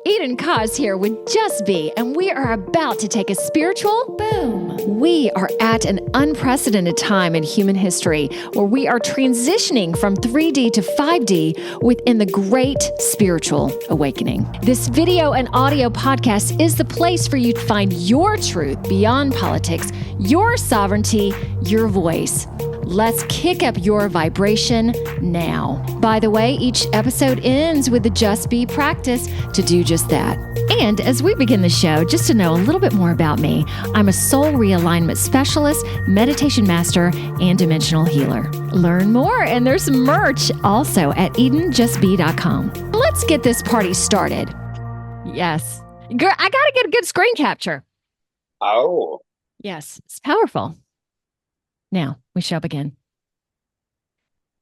Eden Koz here with Just Be, and we are about to take a spiritual boom. We are at an unprecedented time in human history where we are transitioning from 3D to 5D within the great spiritual awakening. This video and audio podcast is the place for you to find your truth beyond politics, your sovereignty, your voice. Let's kick up your vibration now. By the way, each episode ends with the Just Be practice to do just that. And as we begin the show, just to know a little bit more about me, I'm a soul realignment specialist, meditation master, and dimensional healer. Learn more, and there's merch also at EdenJustBe.com. Let's get this party started. Yes. Girl, I got to get a good screen capture. Oh. Yes, it's powerful. Now, we shall begin.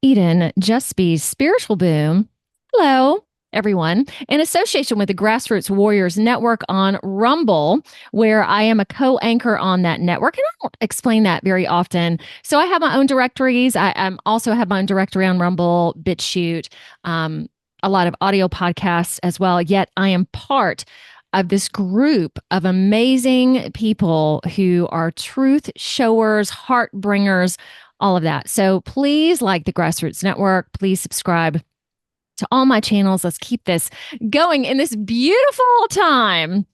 Eden Just Be's Spiritual Boom. Hello, everyone. In association with the Grassroots Warriors Network on Rumble, where I am a co-anchor on that network. And I don't explain that very often. So I have my own directories. I also have my own directory on Rumble, BitChute, a lot of audio podcasts as well. Yet I am part of this group of amazing people who are truth showers, heart bringers, all of that. So please like the Grassroots Network. Please subscribe to all my channels. Let's keep this going in this beautiful time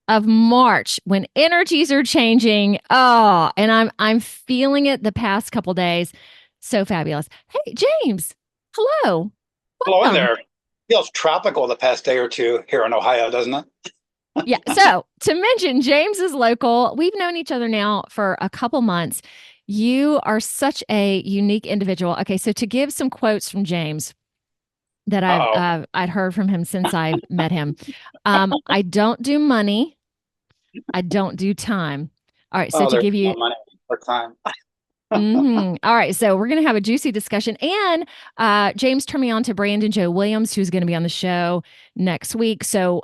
of March when energies are changing. Oh, and I'm feeling it the past couple days. So fabulous. Hey, James. Hello. Hello in there. Feels tropical the past day or two here in Ohio, doesn't it? Yeah. So to mention, James is local. We've known each other now for a couple months. You are such a unique individual. Okay. So to give some quotes from James that I'd heard from him since I met him. I don't do money. I don't do time. All right. So to give you money or time. All right. So we're going to have a juicy discussion. And James turned me on to Brandon Joe Williams, who's going to be on the show next week. So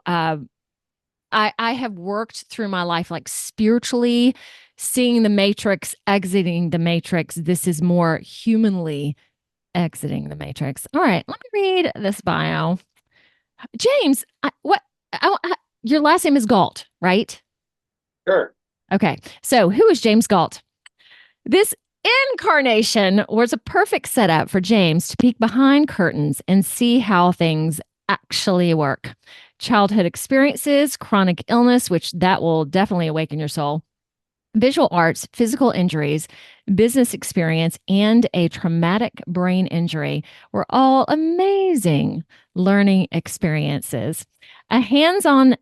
I have worked through my life like spiritually, seeing the matrix, exiting the matrix. This is more humanly exiting the matrix. All right, let me read this bio. James, your last name is Galt, right? Sure. Okay, so who is James Galt? This incarnation was a perfect setup for James to peek behind curtains and see how things actually work. Childhood experiences, chronic illness, which that will definitely awaken your soul, visual arts, physical injuries, business experience, and a traumatic brain injury were all amazing learning experiences. A hands-on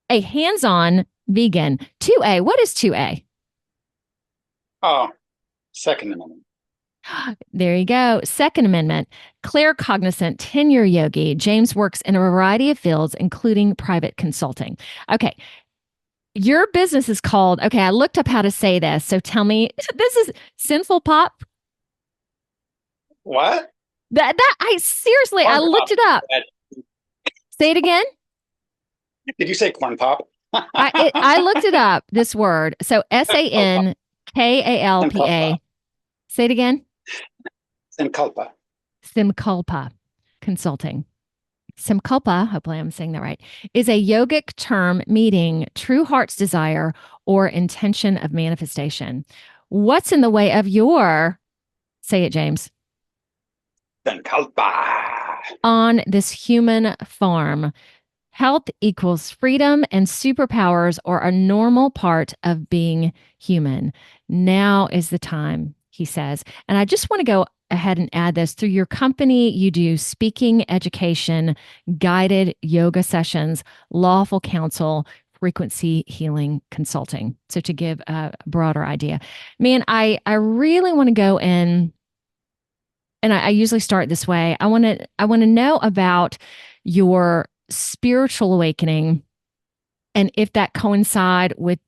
vegan. 2A. What is 2A? Oh, Second Amendment. There you go. Second Amendment. Claircognizant 10-year yogi. James works in a variety of fields, including private consulting. Okay. Your business is called, okay, I looked up how to say this. So tell me, this is Sinful Pop? What? I seriously, I looked it up. Say it again. Did you say corn pop? I looked it up, this word. So SANKALPA. Say it again. Simkalpa Consulting. Simkalpa, hopefully I'm saying that right, is a yogic term meaning true heart's desire or intention of manifestation. What's in the way of your, say it, James, Simkalpa. On this human farm? Health equals freedom, and superpowers are a normal part of being human. Now is the time, he says. And I just want to go ahead and add this. Through your company, you do speaking, education, guided yoga sessions, lawful counsel, frequency healing consulting. So to give a broader idea, man, I really want to go in, and I usually start this way. I want to know about your spiritual awakening, and if that coincide with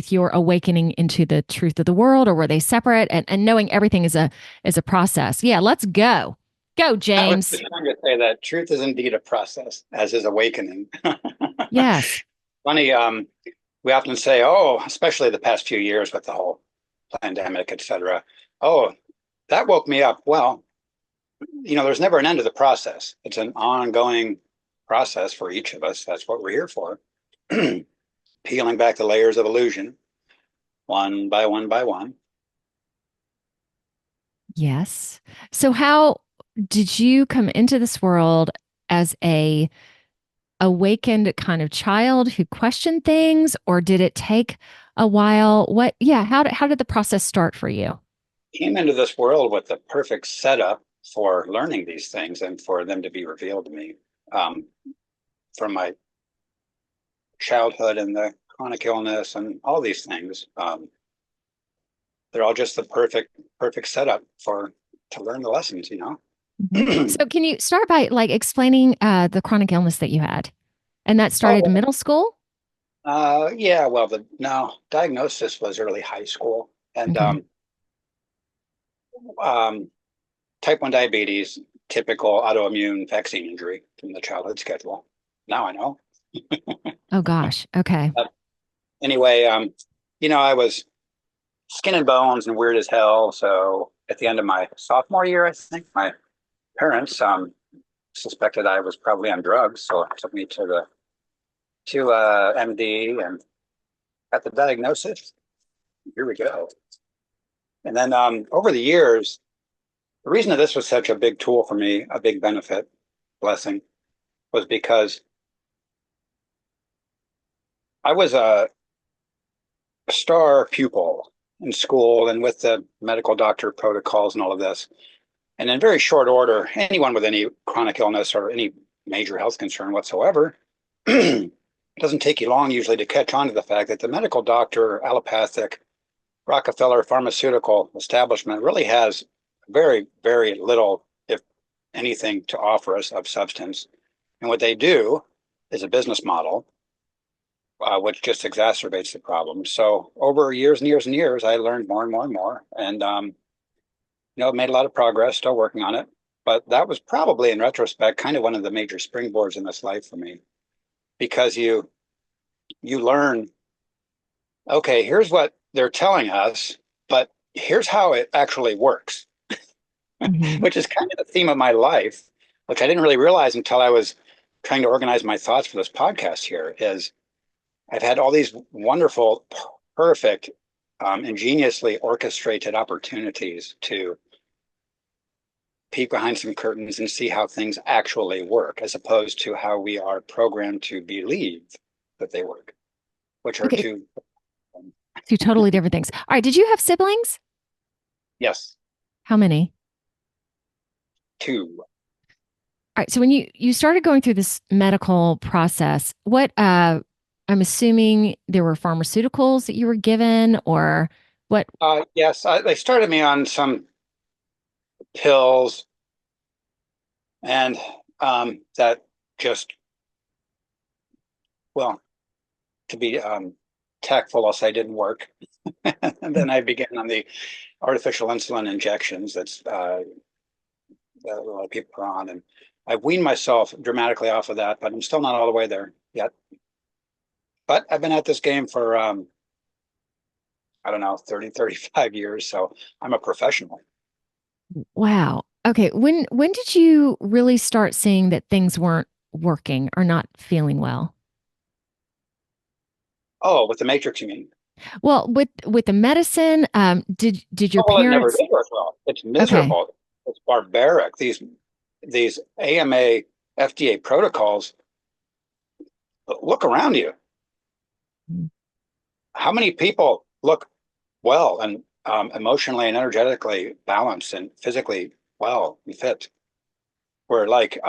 your awakening into the truth of the world, or were they separate, and knowing everything is a process. Yeah, let's go. Go, James. I was just trying to say that truth is indeed a process, as is awakening. Yes. Funny, we often say, oh, especially the past few years with the whole pandemic, et cetera, oh, that woke me up. Well, there's never an end to the process. It's an ongoing process for each of us. That's what we're here for. Peeling back the layers of illusion, one by one by one. Yes. So how did you come into this world as a awakened kind of child who questioned things, or did it take a while? How did the process start for you? Came into this world with the perfect setup for learning these things and for them to be revealed to me. From my childhood and the chronic illness and all these things, they're all just the perfect setup to learn the lessons, you know. So can you start by like explaining the chronic illness that you had? And that started in middle school? Yeah, well, the diagnosis was early high school, and type 1 diabetes, typical autoimmune vaccine injury from the childhood schedule. Now I know. Oh gosh. Okay. Anyway, I was skin and bones and weird as hell. So at the end of my sophomore year, I think my parents suspected I was probably on drugs, so took me to MD and got the diagnosis. Here we go. And then over the years, the reason that this was such a big tool for me, a big benefit, blessing, was because I was a star pupil in school and with the medical doctor protocols and all of this. And in very short order, anyone with any chronic illness or any major health concern whatsoever, it doesn't take you long usually to catch on to the fact that the medical doctor, allopathic, Rockefeller pharmaceutical establishment really has very, very little, if anything, to offer us of substance. And what they do is a business model, which just exacerbates the problem. So over years and years and years, I learned more and more and more, and made a lot of progress. Still working on it, but that was probably, in retrospect, kind of one of the major springboards in this life for me, because you learn, okay, here's what they're telling us, but here's how it actually works, which is kind of the theme of my life, which I didn't really realize until I was trying to organize my thoughts for this podcast here. Is I've had all these wonderful, perfect, ingeniously orchestrated opportunities to peek behind some curtains and see how things actually work, as opposed to how we are programmed to believe that they work, which are two totally different things. All right. Did you have siblings? Yes. How many? 2. All right. So when you started going through this medical process, what I'm assuming there were pharmaceuticals that you were given, or what? Yes, they started me on some pills, and that just, well, to be tactful, I'll say didn't work. And then I began on the artificial insulin injections that a lot of people are on, and I've weaned myself dramatically off of that, but I'm still not all the way there yet. But I've been at this game for, I don't know, 30, 35 years. So I'm a professional. Wow. Okay. When did you really start seeing that things weren't working or not feeling well? Oh, with the Matrix, you mean? Well, with the medicine, did your It never parents? did work well. It's miserable. Okay. It's barbaric. These AMA FDA protocols. Look around you. How many people look well and emotionally and energetically balanced and physically well and fit? We're like,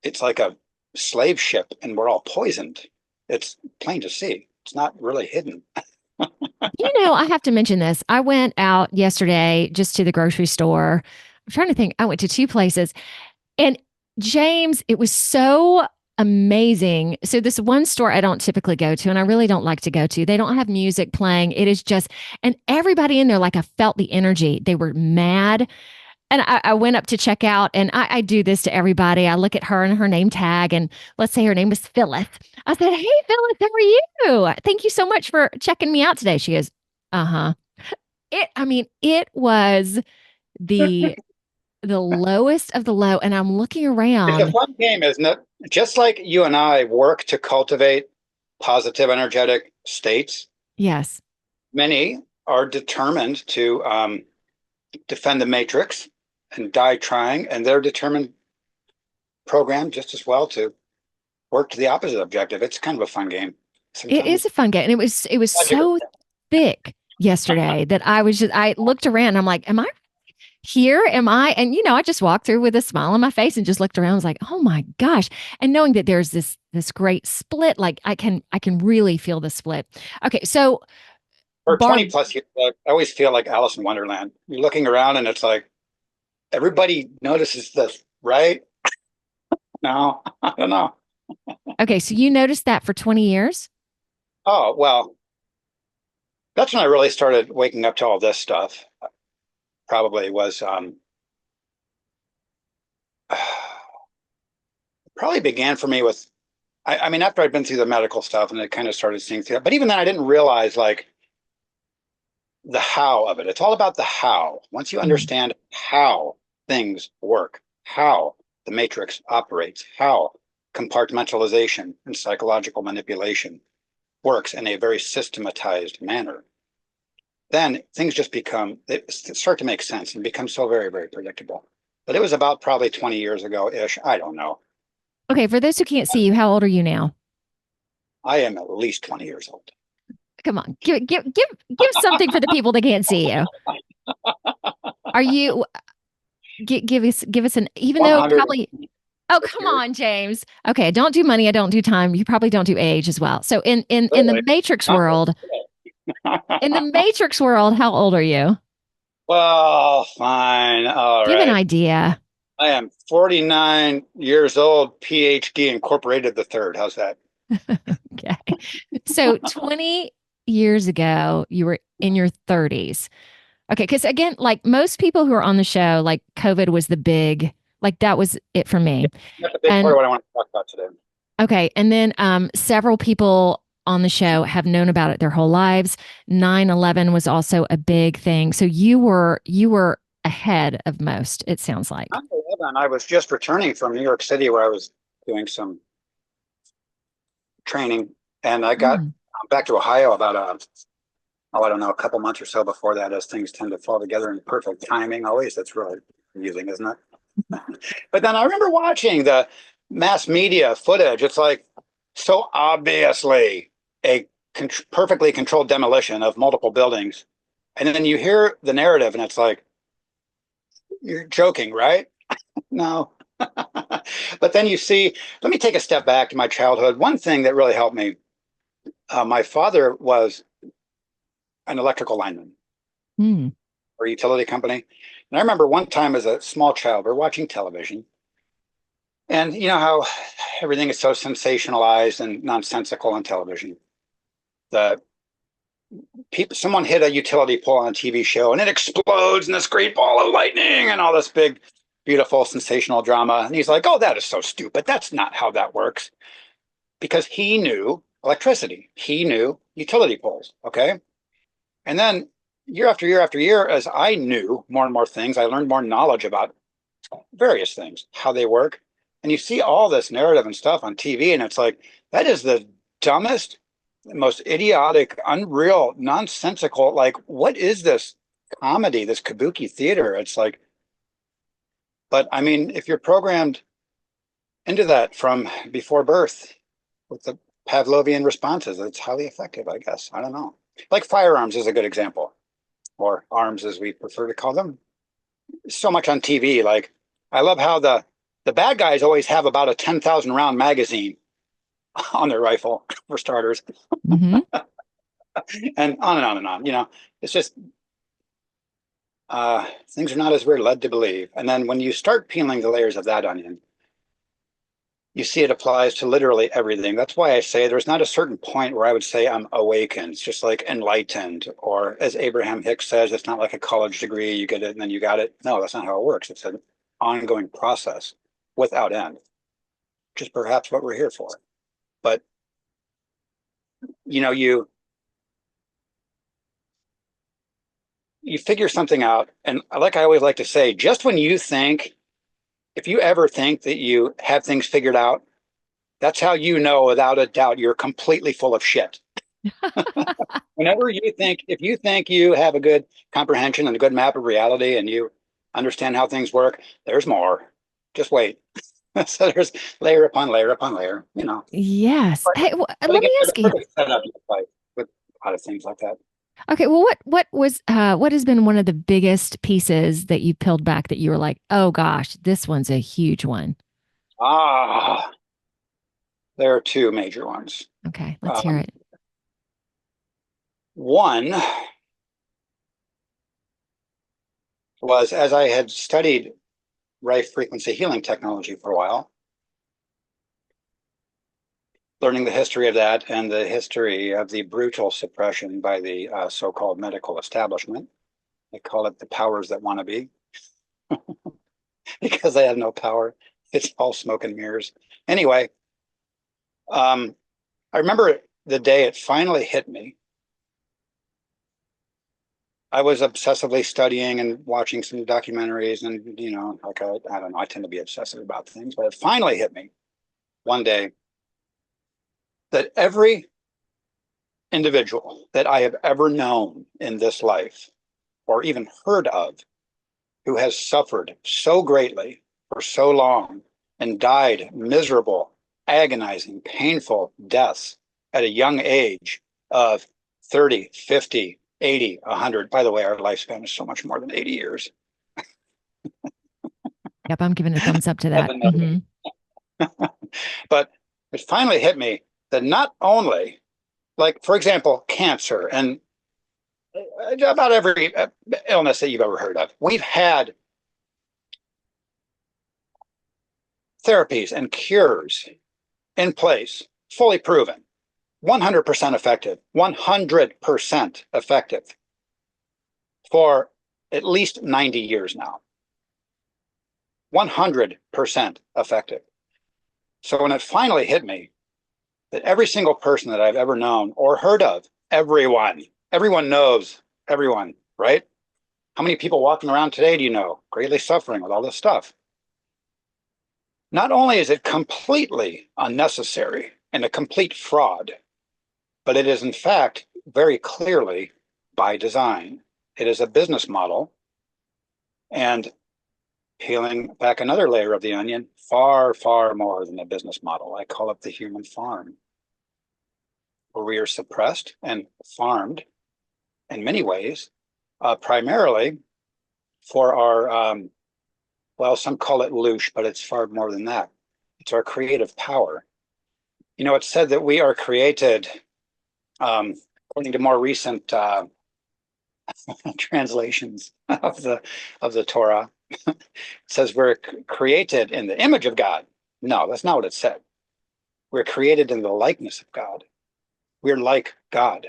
it's like a slave ship, and we're all poisoned. It's plain to see. It's not really hidden. I have to mention this. I went out yesterday just to the grocery store. I'm trying to think. I went to 2 places, and James, it was so amazing. So this one store I don't typically go to, and I really don't like to go to, they don't have music playing. It is just, and everybody in there, like I felt the energy. They were mad. And I went up to check out, and I do this to everybody. I look at her and her name tag, and let's say her name was Phyllis. I said, "Hey, Phyllis, how are you? Thank you so much for checking me out today." She goes, "Uh-huh." It was the the lowest of the low. And I'm looking It's a around. fun game, isn't it? Just like you and I work to cultivate positive energetic states, Yes. many are determined to defend the matrix and die trying, and they're determined, programmed just as well to work to the opposite objective. It's kind of a fun game It is sometimes. a fun game. And it was so thick yesterday that I looked around and I'm like, am I here? Am I? And I just walked through with a smile on my face and just looked around. I was like, oh my gosh. And knowing that there's this great split, like I can really feel the split. Okay, so For 20 Barb, plus years, I always feel like Alice in Wonderland. You're looking around and it's like everybody notices this, right? No, I don't know. okay, so you noticed that for 20 years? Oh, well, that's when I really started waking up to all this stuff. Probably was probably began for me with I mean, after I'd been through the medical stuff and I kind of started seeing through that. But even then I didn't realize like the how of it. It's all about the how. Once you Mhm. understand how things work, how the matrix operates, how compartmentalization and psychological manipulation works in a very systematized manner, then things just they start to make sense and become so very, very predictable. But it was about probably 20 years ago ish. I don't know. Okay, for those who can't see you, how old are you now? I am at least 20 years old. Come on, give something for the people that can't see you. Are you give us an even though 100 probably oh come years. on, James. Okay, I don't do money, I don't do time. You probably don't do age as well. So in the Really? Matrix Not world, in the Matrix world, how old are you? well, fine. All Give an right. idea. I am 49 years old, PhD Incorporated the third. How's that? Okay. So 20 years ago, you were in your 30s. Okay, because again, like most people who are on the show, like COVID was the big, like that was it for me. That's a big part And of what I want to talk about today. okay, and then several people on the show have known about it their whole lives. 9/11 was also a big thing. So you were ahead of most, it sounds like. I was just returning from New York City where I was doing some training, and I got Mm. back to Ohio about I don't know, a couple months or so before that, as things tend to fall together in perfect timing. Always, that's really amusing, isn't it? But then I remember watching the mass media footage. It's like so obviously a perfectly controlled demolition of multiple buildings, and then you hear the narrative, and it's like you're joking, right? No. But then you see, let me take a step back to my childhood. One thing that really helped me, my father was an electrical lineman Mm. for a utility company. And I remember one time as a small child, we're watching television. And you know how everything is so sensationalized and nonsensical on television. The someone hit a utility pole on a TV show and it explodes in this great ball of lightning and all this big, beautiful, sensational drama. And he's like, oh, that is so stupid. That's not how that works. Because he knew electricity, he knew utility poles. Okay. And then year after year after year, as I knew more and more things, I learned more knowledge about various things, how they work. And you see all this narrative and stuff on TV, and it's like, that is the dumbest, most idiotic, unreal, nonsensical. Like, what is this comedy, this kabuki theater? It's like, but I mean, if you're programmed into that from before birth with the Pavlovian responses, it's highly effective, I guess. I don't know. Like firearms is a good example, or arms as we prefer to call them. So much on TV. Like, I love how the bad guys always have about a 10,000 round magazine on their rifle for starters, Hmm. and on and on and on. You know, it's just things are not as we're led to believe. And then when you start peeling the layers of that onion, you see it applies to literally everything. That's why I say there's not a certain point where I would say I'm awakened. It's just like enlightened, or as Abraham Hicks says, it's not like a college degree, you get it and then you got it. No, that's not how it works. It's an ongoing process without end, which is perhaps what we're here for. But you know, you figure something out. And like I always like to say, just when you think, if you ever think that you have things figured out, that's how you know without a doubt you're completely full of shit. Whenever you think, if you think you have a good comprehension and a good map of reality and you understand how things work, there's more. Just wait. So there's layer upon layer upon layer, you know. Yes. But, Hey, but let again, me there's ask a you. perfect setup with a lot of things like that. Okay, well, what has been one of the biggest pieces that you peeled back that you were like, oh gosh, this one's a huge one? Ah, there are two major ones. Okay, let's hear it. One was as I had studied Rife frequency healing technology for a while, learning the history of that and the history of the brutal suppression by the so-called medical establishment. They call it the powers that want to be because they have no power. It's all smoke and mirrors. Anyway, I remember the day it finally hit me. I was obsessively studying and watching some documentaries and, you know, like I don't know, I tend to be obsessive about things, but it finally hit me one day that every individual that I have ever known in this life or even heard of who has suffered so greatly for so long and died miserable, agonizing, painful deaths at a young age of 30, 50, 80, 100. By the way, our lifespan is so much more than 80 years. Yep, I'm giving a thumbs up to that. Mm-hmm. But it finally hit me that not only, like, for example, cancer and about every illness that you've ever heard of, we've had therapies and cures in place, fully proven, 100% effective, 100% effective for at least 90 years now. 100% effective. So when it finally hit me that every single person that I've ever known or heard of, everyone knows everyone, right? How many people walking around today do you know greatly suffering with all this stuff? Not only is it completely unnecessary and a complete fraud, but it is in fact very clearly by design. It is a business model. And peeling back another layer of the onion, far, far more than a business model. I call it the human farm, where we are suppressed and farmed in many ways, primarily for our, well, some call it loosh, but it's far more than that. It's our creative power. You know, it's said that we are created, according to more recent translations of the Torah, it says we're created in the image of God. No, that's not what it said. We're created in the likeness of God. We're like God.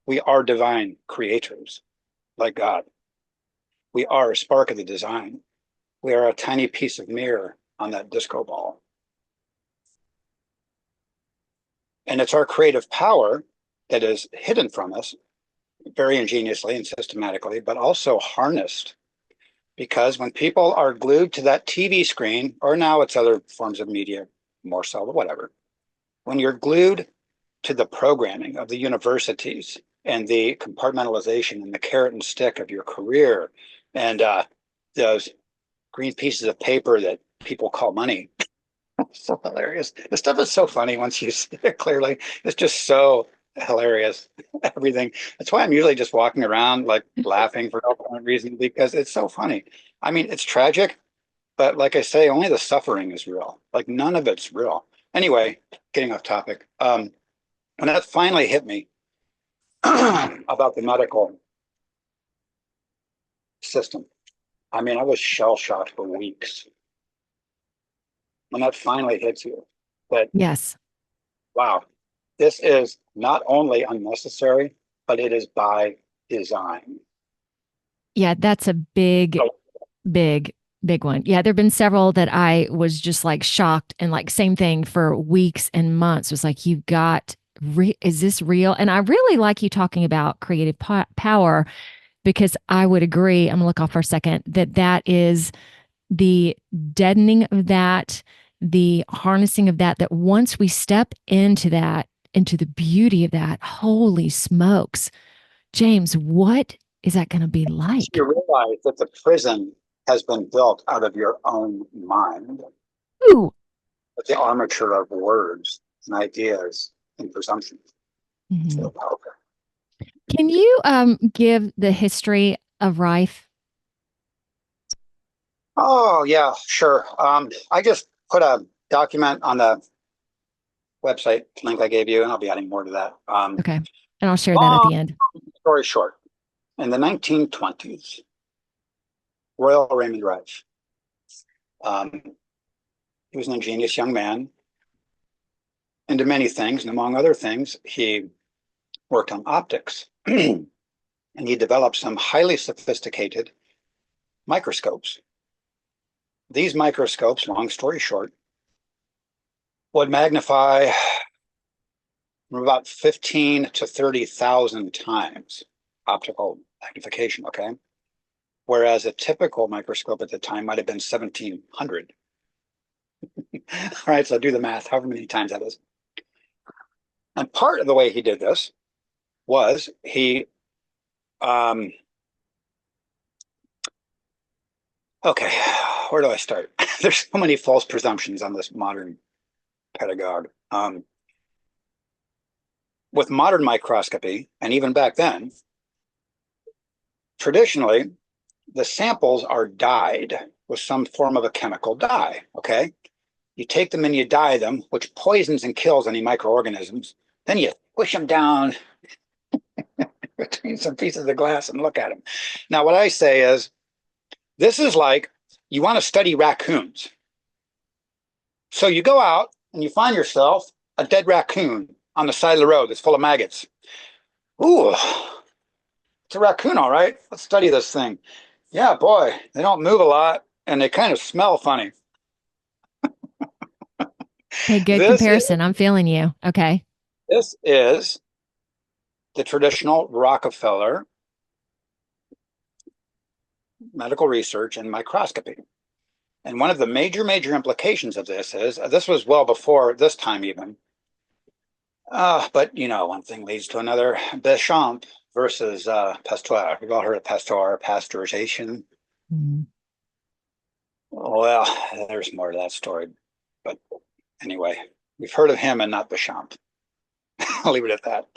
We are divine creators, like God. We are a spark of the design. We are a tiny piece of mirror on that disco ball. And it's our creative power that is hidden from us very ingeniously and systematically, but also harnessed. Because when people are glued to that TV screen, or now it's other forms of media, more so, but whatever. When you're glued to the programming of the universities and the compartmentalization and the carrot and stick of your career and those green pieces of paper that people call money, so hilarious. This stuff is so funny once you see it clearly. It's just so hilarious. Everything. That's why I'm usually just walking around like laughing for no reason because it's so funny. I mean, it's tragic, but like I say, only the suffering is real. Like none of it's real. Anyway, getting off topic. And that finally hit me about the medical system. I mean, I was shell shocked for weeks. When that finally hits you, that Yes. wow, this is not only unnecessary, but it is by design. Yeah, that's a big, So, big, big one. Yeah, there have been several that I was just like shocked and like same thing for weeks and months. It was like, you've got, is this real? And I really like you talking about creative power because I would agree, I'm going to look off for a second, that is the deadening of that, the harnessing of that, that once we step into that, into the beauty of that, holy smokes, James, what is that going to be like? You realize that the prison has been built out of your own mind. Ooh. With the armature of words and ideas and presumptions. So powerful. Can you give the history of Rife? Oh, yeah, sure. I just put a document on the website link I gave you, and I'll be adding more to that. Okay. And I'll share that at the end. Story short. In the 1920s, Royal Raymond Rife, he was an ingenious young man into many things, and among other things, he worked on optics. And he developed some highly sophisticated microscopes. These microscopes, long story short, would magnify from about 15 to 30,000 times optical magnification, okay? Whereas a typical microscope at the time might have been 1,700. All right, so do the math, however many times that is. And part of the way he did this was he, okay, where do I start? There's so many false presumptions on this modern pedagogue. With modern microscopy, and even back then, traditionally, the samples are dyed with some form of a chemical dye, okay? You take them and you dye them, which poisons and kills any microorganisms. Then you push them down between some pieces of glass and look at them. Now, what I say is, this is like you want to study raccoons. So you go out and you find yourself a dead raccoon on the side of the road that's full of maggots. Ooh, it's a raccoon, all right. Let's study this thing. Yeah, boy, they don't move a lot and they kind of smell funny. Okay, good comparison. I'm feeling you. Okay. This is the traditional Rockefeller medical research and microscopy. And one of the major implications of this is, this was well before this time even, but you know, one thing leads to another. Béchamp versus Pasteur. We've all heard of Pasteur, pasteurization. Mm-hmm. Well, there's more to that story. But anyway, we've heard of him and not Béchamp. I'll leave it at that.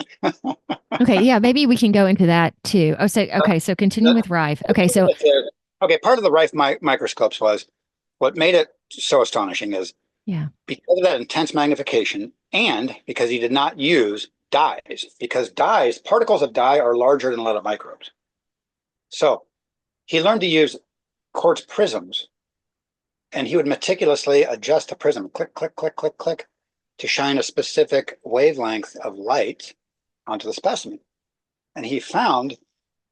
Okay, yeah, maybe we can go into that too. Oh, so okay, so continue with Rife. Okay, so part of the Rife microscopes was what made it so astonishing is because of that intense magnification, and because he did not use dyes, because dyes, particles of dye are larger than a lot of microbes. So he learned to use quartz prisms, and he would meticulously adjust the prism, click, click, click, click, click, to shine a specific wavelength of light onto the specimen. And he found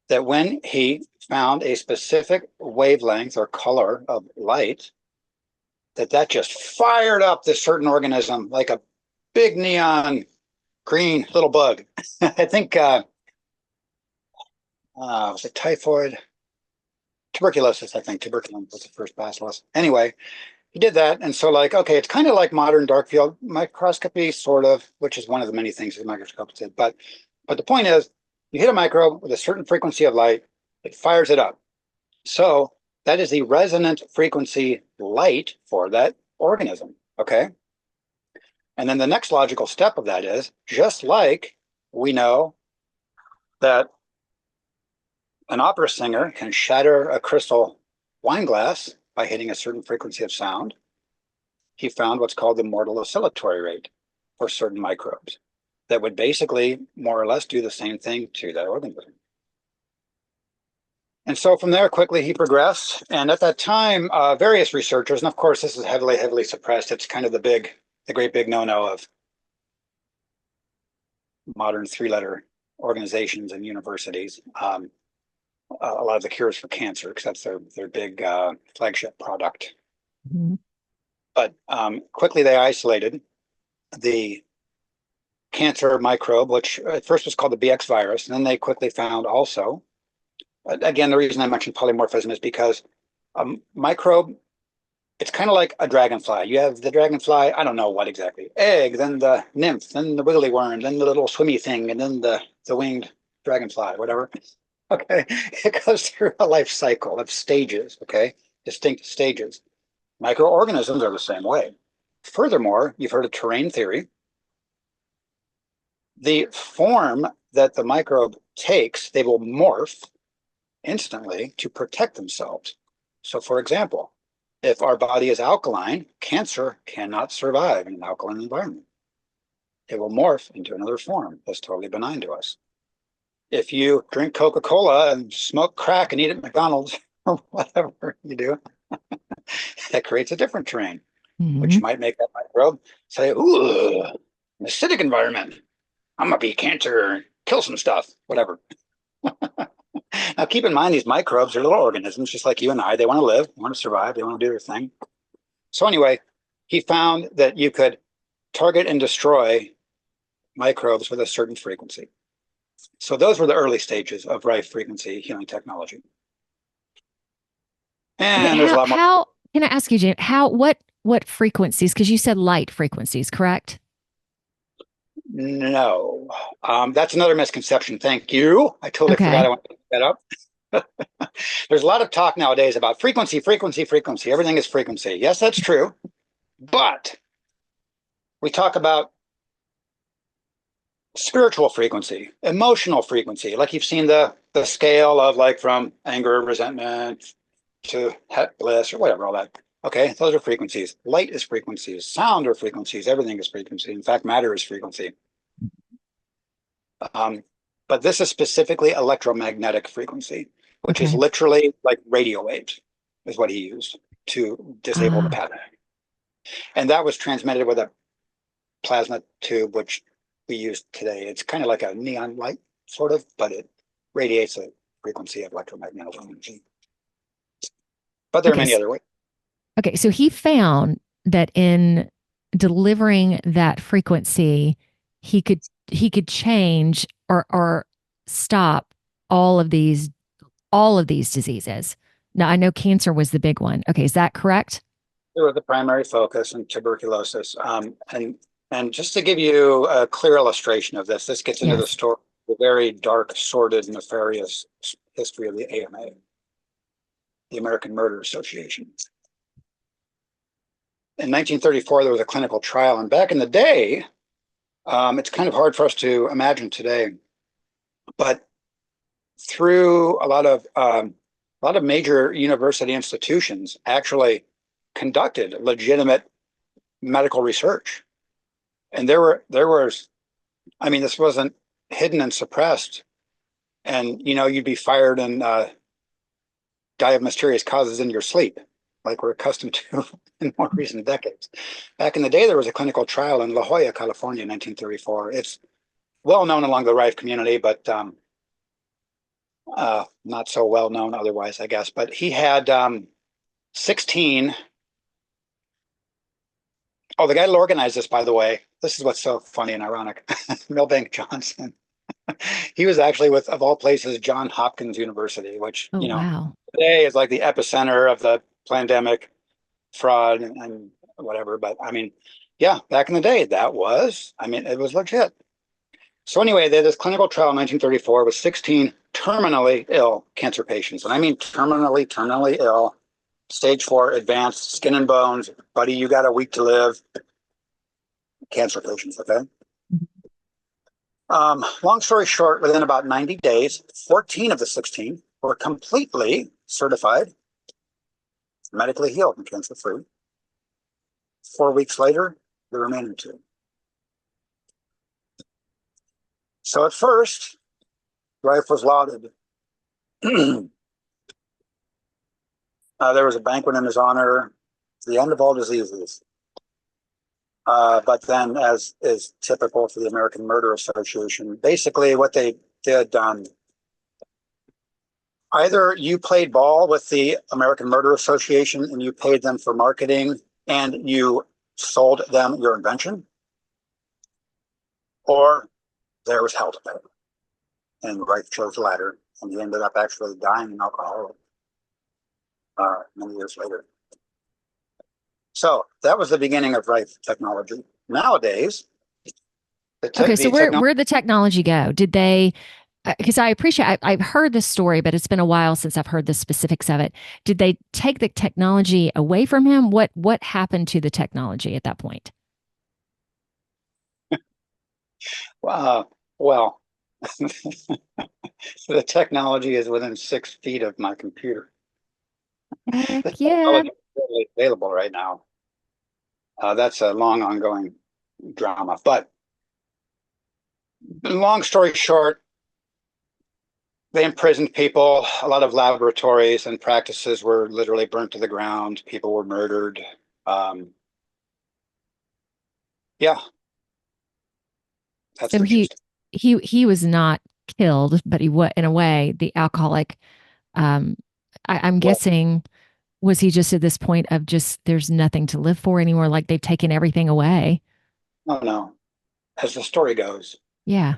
that when he found a specific wavelength or color of light, that just fired up this certain organism like a big neon green little bug. I think, was it typhoid? Tuberculosis, I think. Tuberculin was the first bacillus. Anyway, he did that. And so like, okay, it's kind of like modern dark field microscopy, sort of, which is one of the many things that microscopes did. But the point is, you hit a microbe with a certain frequency of light, it fires it up. So that is the resonant frequency light for that organism, okay? And then the next logical step of that is, just like we know that an opera singer can shatter a crystal wine glass by hitting a certain frequency of sound, he found what's called the mortal oscillatory rate for certain microbes that would basically more or less do the same thing to that organism. And so from there, quickly he progressed. And at that time, various researchers, and of course, this is heavily suppressed. It's kind of the great big no-no of modern three-letter organizations and universities. A lot of the cures for cancer, because that's their big flagship product. Mm-hmm. But quickly they isolated the cancer microbe, which at first was called the BX virus. And then they quickly found also again, the reason I mentioned polymorphism is because a microbe, it's kind of like a dragonfly. You have the dragonfly, I don't know what exactly, egg, then the nymph, then the wiggly worm, then the little swimmy thing, and then the winged dragonfly, whatever. Okay, it goes through a life cycle of stages, okay, distinct stages. Microorganisms are the same way. Furthermore, you've heard of terrain theory. The form that the microbe takes, they will morph instantly to protect themselves. So, for example, if our body is alkaline, cancer cannot survive in an alkaline environment. It will morph into another form that's totally benign to us. If you drink Coca-Cola and smoke crack and eat at McDonald's or whatever you do, that creates a different terrain, which might make that microbe say, ooh, an acidic environment. I'm going to be cancer, kill some stuff, whatever. Now, keep in mind, these microbes are little organisms, just like you and I. They want to live, they want to survive, they want to do their thing. So anyway, he found that you could target and destroy microbes with a certain frequency. So those were the early stages of Rife frequency healing technology. And okay, there's a lot more. How can I ask you, Jane? What frequencies? Because you said light frequencies, correct? No, that's another misconception. Thank you. I totally forgot I wanted to pick that up. There's a lot of talk nowadays about frequency, frequency, frequency. Everything is frequency. Yes, that's true. But we talk about spiritual frequency, emotional frequency. Like you've seen the scale of like from anger, resentment to bliss or whatever, all that. Okay, those are frequencies. Light is frequencies. Sound are frequencies. Everything is frequency. In fact, matter is frequency. But this is specifically electromagnetic frequency, which is literally like radio waves, is what he used to disable the pattern. And that was transmitted with a plasma tube, which we use today. It's kind of like a neon light, sort of, but it radiates a frequency of electromagnetic energy. But there are many other ways. Okay, so he found that in delivering that frequency, he could change or stop all of these diseases. Now I know cancer was the big one. Okay, is that correct? It was the primary focus in tuberculosis. And just to give you a clear illustration of this gets into the story, the very dark, sordid, nefarious history of the AMA, the American Murder Association. In 1934, there was a clinical trial, and back in the day, it's kind of hard for us to imagine today, but through a lot of major university institutions actually conducted legitimate medical research, and there was, I mean, this wasn't hidden and suppressed, and you'd be fired and die of mysterious causes in your sleep, like we're accustomed to in more recent decades. Back in the day, there was a clinical trial in La Jolla, California, in 1934. It's well known along the Rife community, but not so well known otherwise, I guess. But he had 16. Oh, the guy that organized this, by the way, this is what's so funny and ironic. Milbank Johnson. He was actually with, of all places, Johns Hopkins University, which, today is like the epicenter of the pandemic, fraud and whatever. But I mean, yeah, back in the day, it was legit. So anyway, they had this clinical trial in 1934 with 16 terminally ill cancer patients. And I mean terminally ill, stage 4, advanced, skin and bones, buddy, you got a week to live, cancer patients, okay? Long story short, within about 90 days, 14 of the 16 were completely certified, medically healed and cancer-free. 4 weeks later, the remaining 2. So at first, Rife was lauded. There was a banquet in his honor, the end of all diseases. But then, as is typical for the American Murder Association, basically what they did, either you played ball with the American Murder Association and you paid them for marketing and you sold them your invention, or there was hell to pay. And Rife chose the latter. and he ended up actually dying an alcoholic many years later. So that was the beginning of Rife technology. Nowadays, So where'd the technology go? Did they? Because I've heard this story, but it's been a while since I've heard the specifics of it. Did they take the technology away from him? What happened to the technology at that point? Well, the technology is within 6 feet of my computer. Heck The yeah. technology is readily available right now. That's a long ongoing drama. But long story short, they imprisoned people. A lot of laboratories and practices were literally burnt to the ground. People were murdered. Yeah, that's So the gist. he was not killed, but he was in a way the alcoholic. Um, I'm Well, guessing, was he just at this point of just there's nothing to live for anymore? Like they've taken everything away. no. As the story goes, Yeah.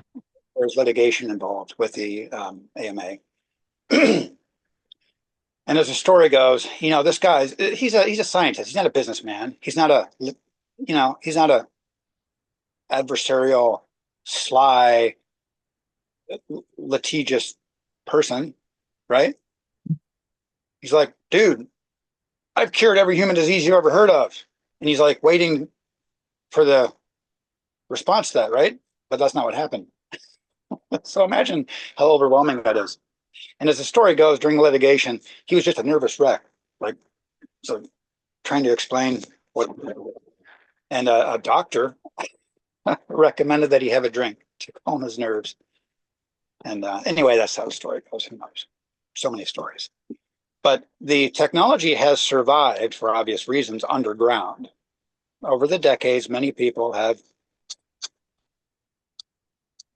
there's litigation involved with the AMA. And as the story goes, this guy's he's a scientist. He's not a businessman. He's not a adversarial, sly, litigious person, right? He's like, dude, I've cured every human disease you ever heard of. And he's like waiting for the response to that, right? But that's not what happened. So imagine how overwhelming that is. And as the story goes, during litigation, he was just a nervous wreck, like, so trying to explain what, and a doctor recommended that he have a drink to calm his nerves. And anyway, that's how the story goes. Who knows? So many stories. But the technology has survived for obvious reasons underground. Over the decades, many people have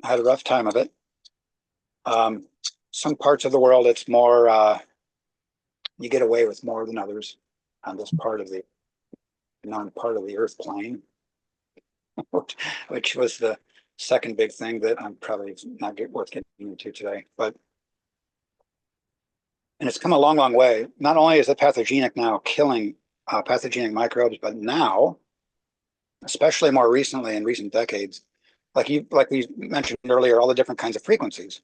had a rough time of it. Some parts of the world, it's more, you get away with more than others on this part of the non-part of the earth plane, which was the second big thing that I'm probably not worth getting into today. And it's come a long, long way. Not only is it pathogenic now, killing pathogenic microbes, but now, especially more recently in recent decades, like we mentioned earlier, all the different kinds of frequencies.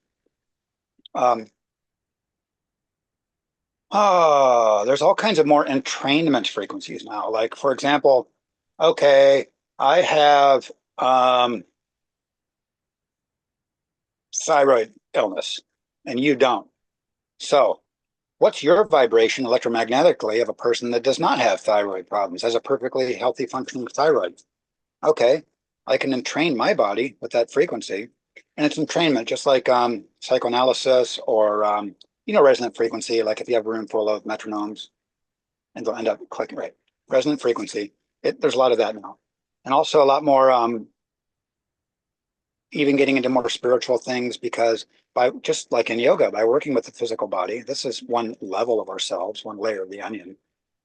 There's all kinds of more entrainment frequencies now. Like, for example, okay, I have thyroid illness and you don't. So what's your vibration electromagnetically of a person that does not have thyroid problems, has a perfectly healthy functioning thyroid? Okay, I can entrain my body with that frequency. And it's entrainment, just like psychoanalysis or resonant frequency. Like if you have a room full of metronomes and they'll end up clicking, right? Resonant frequency. There's a lot of that now. And also a lot more even getting into more spiritual things, because by just like in yoga, by working with the physical body, this is one level of ourselves, one layer of the onion.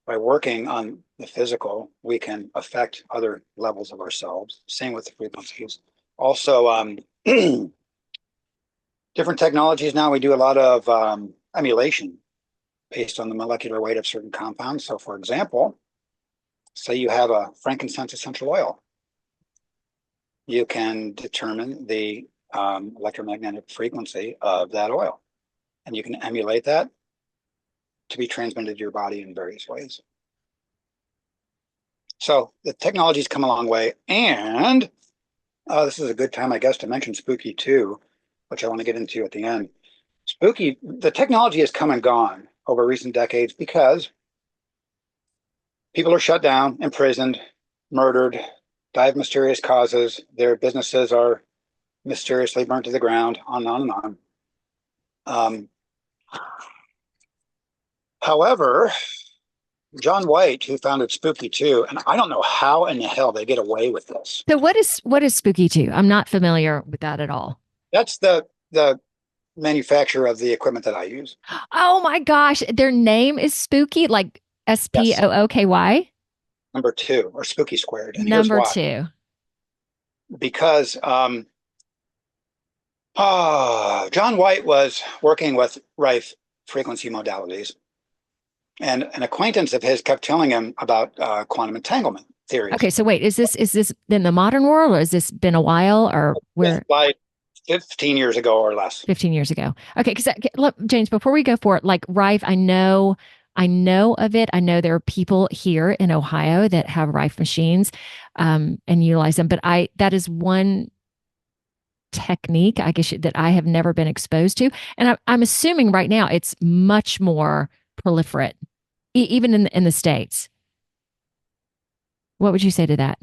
By working on the physical, we can affect other levels of ourselves. Same with the frequencies. Also, different technologies now, we do a lot of emulation based on the molecular weight of certain compounds. So for example, say you have a frankincense essential oil. You can determine the electromagnetic frequency of that oil. And you can emulate that to be transmitted to your body in various ways. So the technology's come a long way. And this is a good time, I guess, to mention Spooky too, which I want to get into at the end. Spooky, the technology has come and gone over recent decades because people are shut down, imprisoned, murdered, die of mysterious causes. Their businesses are mysteriously burnt to the ground, on and on and on. However, John White, who founded Spooky too, and I don't know how in the hell they get away with this. So what is Spooky 2? I'm not familiar with that at all. That's the manufacturer of the equipment that I use. Oh my gosh, their name is Spooky, like SPOOKY? Number 2, or Spooky squared. And here's Number why. 2. Because John White was working with Rife frequency modalities, and an acquaintance of his kept telling him about quantum entanglement theories. Okay, so wait, is this in the modern world, or has this been a while, or where? Like 15 years ago or less. 15 years ago. Okay, because James, before we go for it, like Rife, I know of it. I know there are people here in Ohio that have Rife machines and utilize them, but that is one technique, I guess, that I have never been exposed to. And I'm assuming right now it's much more proliferate, even in the States. What would you say to that?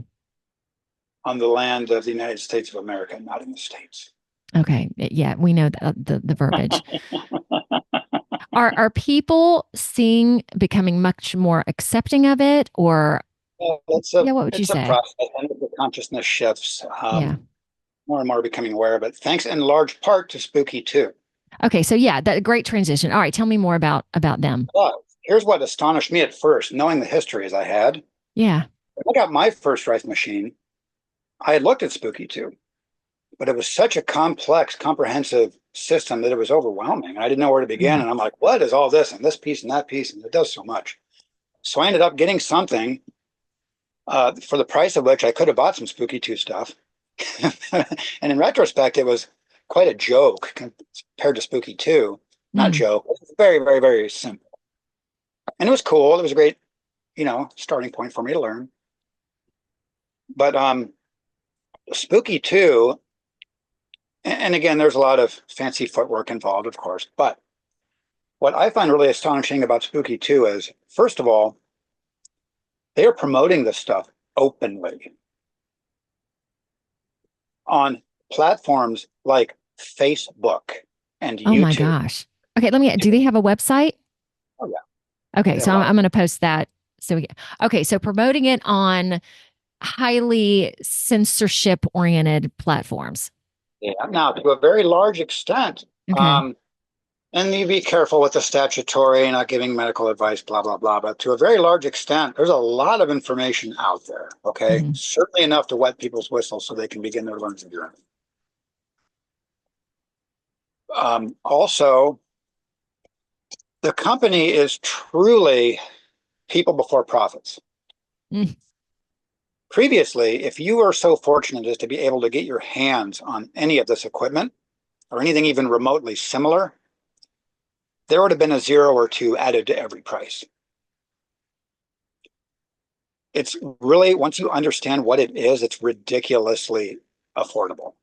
On the land of the United States of America, not in the States. Okay. Yeah, we know the verbiage. Are people becoming much more accepting of it, or Well, what would you it's a say? process, and the consciousness shifts. Yeah. More and more becoming aware of it, thanks in large part to Spooky too. Okay, so yeah, that great transition. All right, tell me more about them. But here's what astonished me at first, knowing the history as I had. Yeah. When I got my first Rife machine, I had looked at Spooky too, but it was such a complex, comprehensive system that it was overwhelming. I didn't know where to begin. Mm-hmm. And I'm like, what is all this and this piece and that piece? And it does so much. So I ended up getting something for the price of which I could have bought some Spooky 2 stuff. And in retrospect, it was quite a joke compared to Spooky 2. Not a joke. It was very, very, very simple. And it was cool. It was a great, starting point for me to learn. But Spooky 2, and again, there's a lot of fancy footwork involved, of course. But what I find really astonishing about Spooky 2 is, first of all, they are promoting this stuff openly on platforms like Facebook and YouTube. Oh my gosh. Okay, do they have a website? Oh yeah. Okay, so I'm going to post that. So promoting it on highly censorship oriented platforms. Yeah. Now, to a very large extent, Okay. and you be careful with the statutory, not giving medical advice, blah, blah, blah. But to a very large extent, there's a lot of information out there. Okay. Mm-hmm. Certainly enough to wet people's whistles so they can begin their learning journey. Also, the company is truly people before profits. Mm. Previously, if you were so fortunate as to be able to get your hands on any of this equipment or anything even remotely similar, there would have been a 0 or 2 added to every price. It's really, once you understand what it is, it's ridiculously affordable.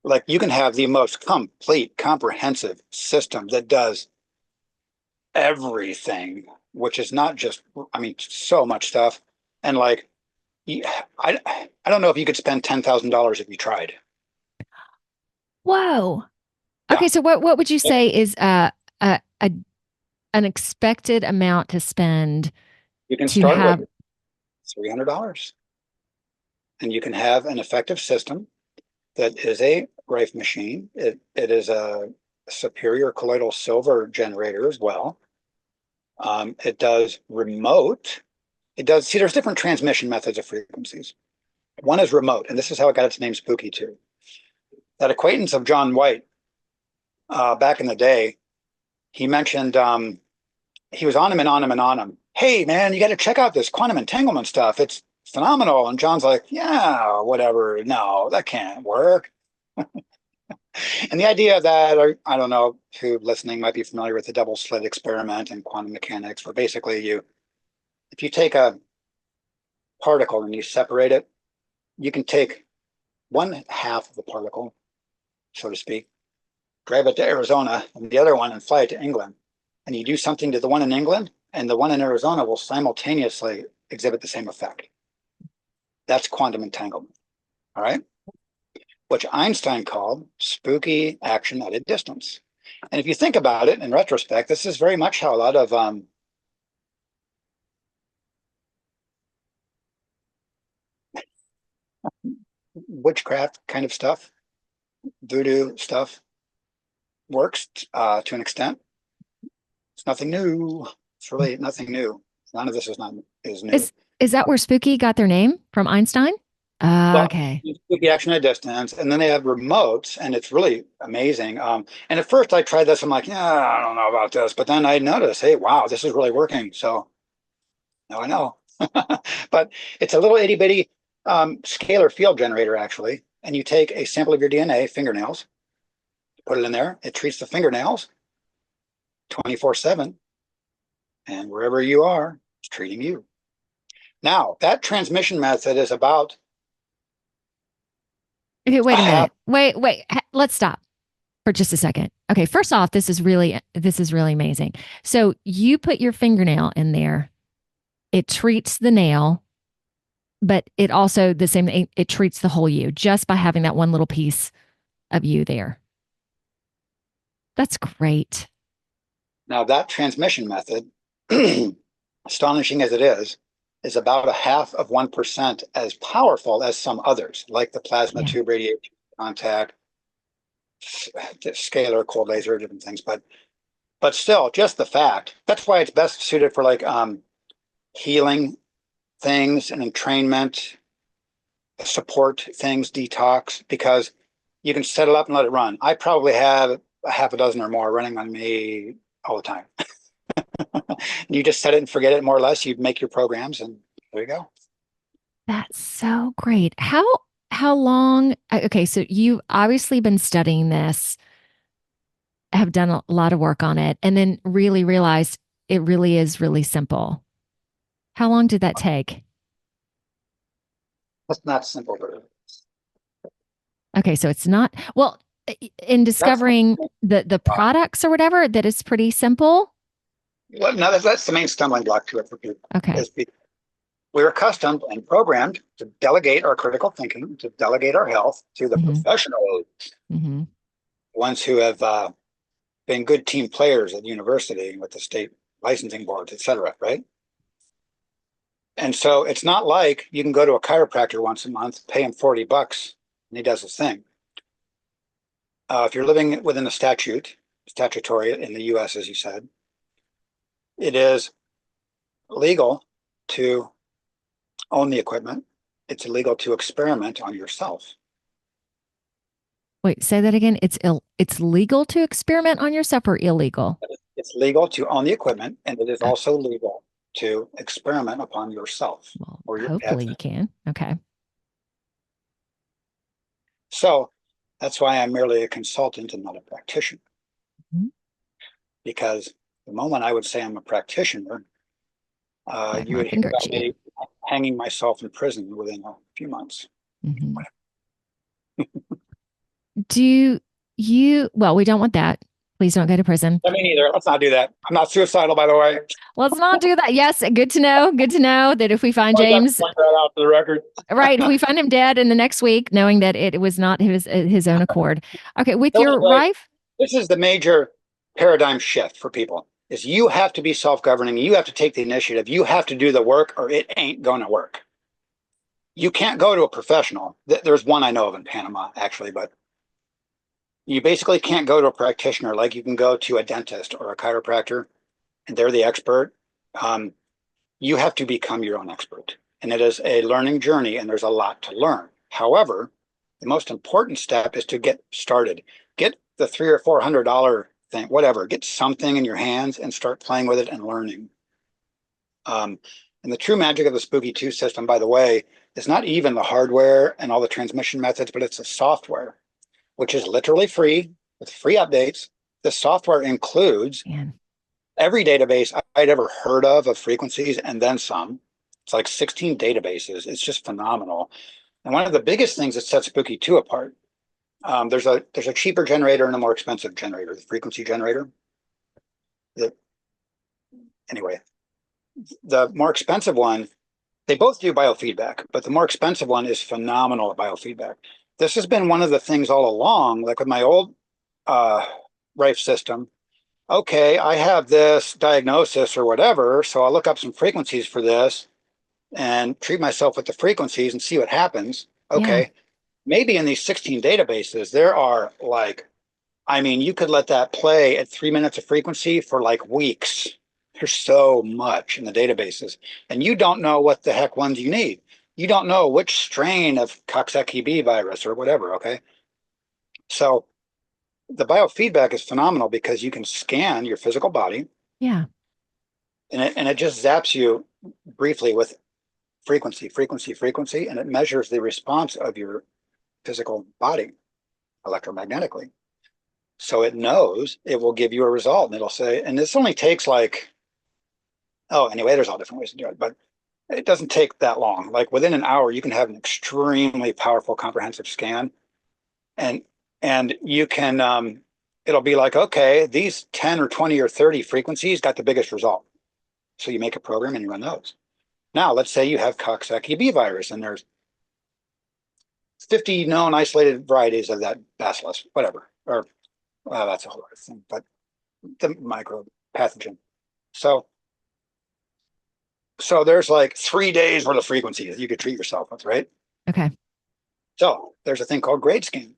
Like, you can have the most complete, comprehensive system that does everything, which is not just, so much stuff. And like, I don't know if you could spend $10,000 if you tried. Whoa. Yeah. Okay, so what would you say is an expected amount to spend? You can start with $300, and you can have an effective system that is a Rife machine. It is a superior colloidal silver generator as well. It does remote. There's different transmission methods of frequencies. One is remote, and this is how it got its name Spooky too. That acquaintance of John White, back in the day, he mentioned, he was on him and on him and on him. Hey man, you got to check out this quantum entanglement stuff. It's phenomenal. And John's like, yeah, whatever. No, that can't work. And the idea that, I don't know who listening might be familiar with the double slit experiment in quantum mechanics, where basically if you take a particle and you separate it, you can take 1/2 of the particle, so to speak, drive it to Arizona and the other one and fly it to England. And you do something to the one in England, and the one in Arizona will simultaneously exhibit the same effect. That's quantum entanglement. All right. Which Einstein called spooky action at a distance. And if you think about it in retrospect, this is very much how a lot of witchcraft kind of stuff, voodoo stuff works to an extent. It's nothing new. It's really nothing new. None of this is new. Is that where spooky got their name from, Einstein? Well, Okay. you take the action at a distance, and then they have remotes, and it's really amazing. And at first I tried this, I'm like, yeah, I don't know about this, but then I noticed, hey, wow, this is really working. So now I know. But it's a little itty bitty scalar field generator, actually. And you take a sample of your DNA, fingernails, put it in there. It treats the fingernails 24/7, and wherever you are, it's treating you. Now, that transmission method is about Okay, wait a half. minute. Wait. Let's stop for just a second. Okay, first off, this is really amazing. So you put your fingernail in there. It treats the nail, but it also it treats the whole you just by having that one little piece of you there. That's great. Now, that transmission method, astonishing as it is about 0.5% as powerful as some others, like the plasma tube radiation contact, scalar, cold laser, different things. But still, just the fact, that's why it's best suited for like healing things and entrainment, support things, detox, because you can set it up and let it run. I probably have a half a dozen or more running on me all the time. You just set it and forget it, more or less. You make your programs, and there you go. That's so great. How long? Okay, so you've obviously been studying this, have done a lot of work on it, and then really realized it really is really simple. How long did that take? That's not simple, but Okay, so it's not well in discovering the products or whatever that it's pretty simple. well, no, that's the main stumbling block to it for people. Okay. Is we're accustomed and programmed to delegate our critical thinking, to delegate our health to the professionals, ones who have been good team players at university with the state licensing boards, et cetera, right? And so it's not like you can go to a chiropractor once a month, pay him $40, and he does his thing. If you're living within the statutory in the US, as you said, it is legal to own the equipment. It's illegal to experiment on yourself. Wait, say that again. It's legal to experiment on yourself or illegal? It's legal to own the equipment, and it is also legal to experiment upon yourself. Well, or your hopefully pets. you can. Okay. So that's why I'm merely a consultant and not a practitioner. Because the moment I would say I'm a practitioner, you would hear about me hanging myself in prison within a few months. Do you, well, we don't want that. Please don't go to prison. I mean, either. Let's not do that. I'm not suicidal, by the way. Let's not do that. Yes, good to know. Good to know that if we find James, point that out for the record. Right, if we find him dead in the next week, knowing that it was not his own accord. Okay, with your Rife, this is the major paradigm shift for people. Is you have to be self-governing. You have to take the initiative. You have to do the work, or it ain't going to work. You can't go to a professional. There's one I know of in Panama, actually, but you basically can't go to a practitioner like you can go to a dentist or a chiropractor, and they're the expert. You have to become your own expert, and it is a learning journey, and there's a lot to learn. However, the most important step is to get started. Get the $300 or $400 thing, whatever. Get something in your hands and start playing with it and learning. And the true magic of the Spooky 2 system, by the way, is not even the hardware and all the transmission methods, but it's the software, which is literally free with free updates. The software includes every database I'd ever heard of frequencies and then some. It's like 16 databases. It's just phenomenal. And one of the biggest things that sets Spooky 2 apart, there's a cheaper generator and a more expensive generator, the frequency generator. Anyway, the more expensive one, they both do biofeedback, but the more expensive one is phenomenal at biofeedback. This has been one of the things all along, like with my old Rife system. Okay, I have this diagnosis or whatever, so I'll look up some frequencies for this and treat myself with the frequencies and see what happens. Okay, maybe in these 16 databases, there are like, I mean, you could let that play at 3 minutes of frequency for like weeks. There's so much in the databases, and you don't know what the heck ones you need. you don't know which strain of Coxsackie virus or whatever. Okay. So the biofeedback is phenomenal because you can scan your physical body. Yeah. And it just zaps you briefly with frequency, and it measures the response of your physical body electromagnetically. So it knows, it will give you a result, and it'll say, and this only takes like, oh, anyway, there's all different ways to do it, but it doesn't take that long. Like within an hour, you can have an extremely powerful comprehensive scan, and you can it'll be like, okay, these 10 or 20 or 30 frequencies got the biggest result. So you make a program and you run those. Now, let's say you have Coxsackie virus, and there's 50 known isolated varieties of that bacillus, whatever, or well, that's a whole other thing, but the micro pathogen. So there's like 3 days worth of frequencies you could treat yourself with, right? Okay. So there's a thing called grade scan,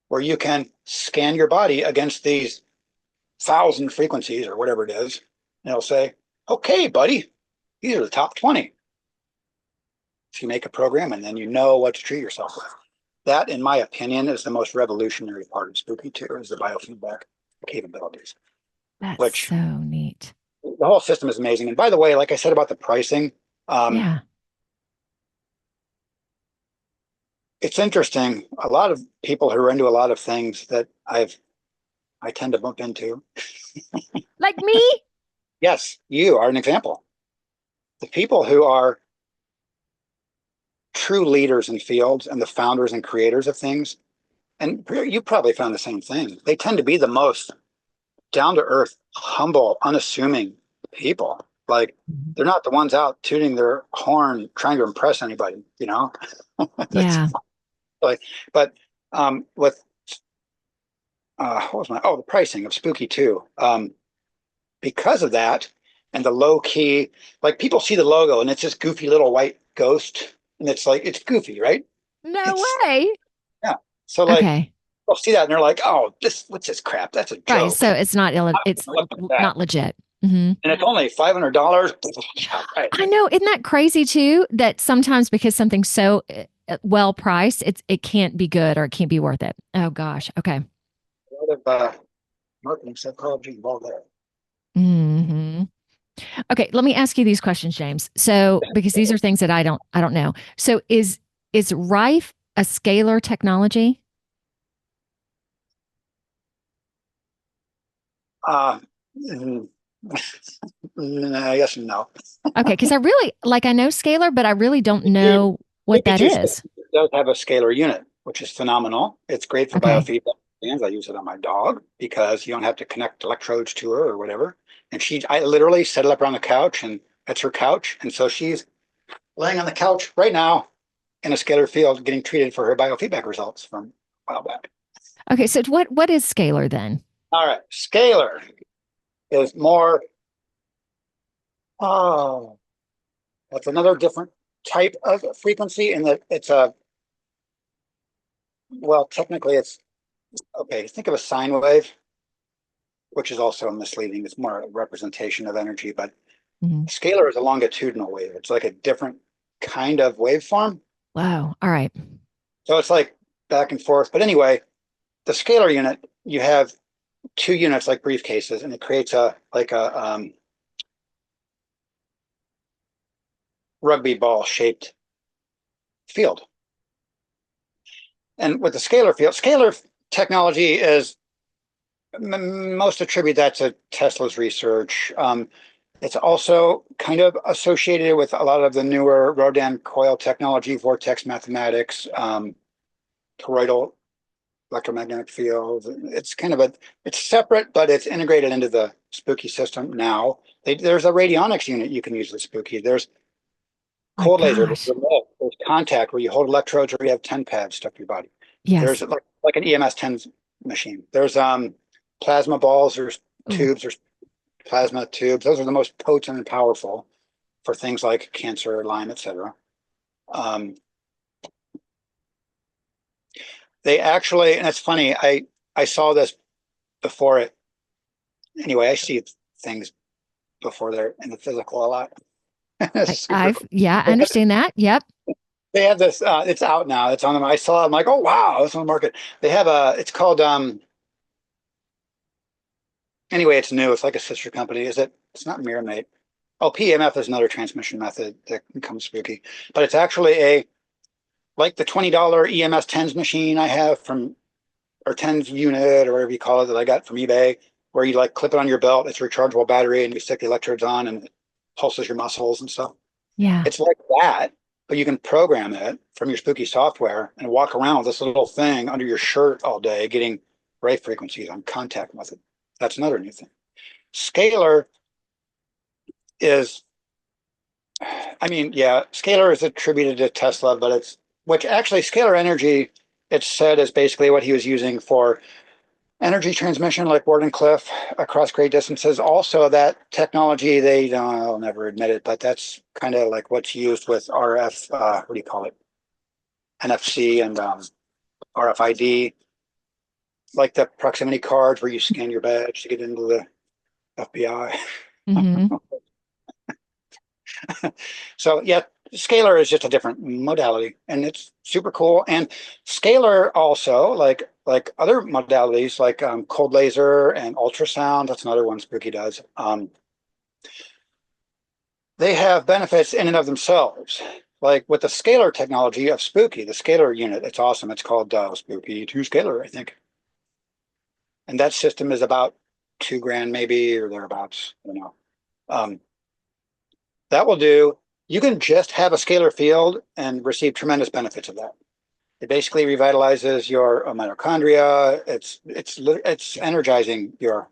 where you can scan your body against these 1,000 frequencies or whatever it is, and it'll say, okay, buddy, these are the top 20. So you make a program, and then you know what to treat yourself with. That, in my opinion, is the most revolutionary part of Spooky 2, is the biofeedback capabilities. That's so neat. The whole system is amazing. And by the way, like I said about the pricing, Yeah. it's interesting. A lot of people who are into a lot of things that I tend to bump into. Like me? Yes, you are an example. The people who are true leaders in fields and the founders and creators of things, and you probably found the same thing, they tend to be the most down-to-earth, humble, unassuming people. Like, they're not the ones out tooting their horn trying to impress anybody, you know? Yeah. Like, but with what was the pricing of Spooky 2, because of that, and the low key, like, people see the logo and it's this goofy little white ghost, and it's like, it's goofy, right? No way. Yeah. So like, Okay. they'll see that and they're like, oh, what's this crap? That's a joke. Right. So it's not it's not legit. Mm-hmm. And it's only $500. Right. I know. Isn't that crazy too? That sometimes because something's so well priced, it can't be good or it can't be worth it. Oh gosh. Okay. A lot of marketing psychology involved there. Mm-hmm. Okay. Let me ask you these questions, James. So because these are things that I don't know. So is Rife a scalar technology? Yes and no. Okay, because I know scalar, but I really don't know what that is. It does have a scalar unit, which is phenomenal. It's great for biofeedback. I use it on my dog because you don't have to connect electrodes to her or whatever. And I literally set it up on the couch, and that's her couch. And so she's laying on the couch right now in a scalar field, getting treated for her biofeedback results from a while back. Okay, so what is scalar then? All right, scalar is more. Oh, that's another different type of frequency in that it's technically it's, okay, think of a sine wave, which is also misleading. It's more a representation of energy, but scalar is a longitudinal wave. It's like a different kind of waveform. Wow. All right. So it's like back and forth. But anyway, the scalar unit, you have 2 units like briefcases, and it creates a rugby ball shaped field. And with the scalar field, scalar technology is, most attribute that to Tesla's research. It's also kind of associated with a lot of the newer Rodin coil technology, vortex mathematics, toroidal electromagnetic fields. It's kind of it's separate, but it's integrated into the Spooky system now. There's a radionics unit you can use with Spooky. There's cold laser, there's contact where you hold electrodes, or you have 10 pads stuck to your body. Yes. There's like an EMS 10 machine. There's plasma balls, there's tubes, there's plasma tubes. Those are the most potent and powerful for things like cancer, Lyme, etc. They actually, and it's funny, I saw this before it. Anyway, I see things before they're in the physical a lot. I understand that. Yep. They have this. It's out now. It's on them. I saw it. I'm like, oh wow, it's on the market. They have a. It's called. Anyway, it's new. It's like a sister company. Is it? It's not Mirror. Oh, PEMF is another transmission method that becomes spooky, but it's actually a like the $20 EMS tens machine I have from or tens unit or whatever you call it that I got from eBay, where you like clip it on your belt. It's a rechargeable battery, and you stick the electrodes on, and it pulses your muscles and stuff. Yeah. It's like that, but you can program it from your spooky software and walk around with this little thing under your shirt all day, getting Rife frequencies on contact with it. That's another new thing. Scalar is, I mean, yeah, scalar is attributed to Tesla, but it's, which actually scalar energy, it's said is basically what he was using for energy transmission, like Wardenclyffe across great distances. Also, that technology, they'll never admit it, but that's kind of like what's used with RF, what do you call it? NFC and RFID, like the proximity cards where you scan your badge to get into the FBI. Mm-hmm. So yeah, scalar is just a different modality, and it's super cool. And scalar also, like other modalities, like cold laser and ultrasound. That's another one Spooky does. They have benefits in and of themselves. Like with the scalar technology of Spooky, the scalar unit, it's awesome. It's called Spooky 2 Scalar, I think. And that system is about $2,000 maybe, or thereabouts. I don't know. That will do. You can just have a scalar field and receive tremendous benefits of that. It basically revitalizes your mitochondria. It's energizing your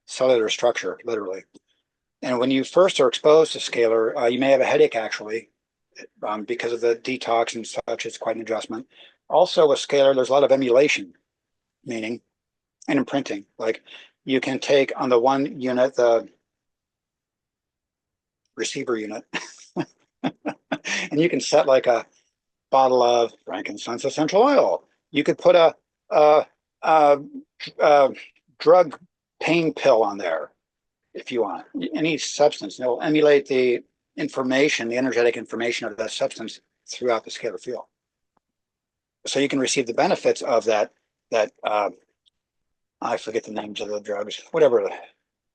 cellular structure, literally. And when you first are exposed to scalar, you may have a headache actually, because of the detox and such. It's quite an adjustment. Also with scalar, there's a lot of emulation, meaning, and imprinting. Like you can take on the one unit, the receiver unit, and you can set like a bottle of frankincense essential oil. You could put a drug pain pill on there if you want. Any substance, it'll emulate the information, the energetic information of that substance throughout the scalar field. So you can receive the benefits of that. I forget the names of the drugs, whatever,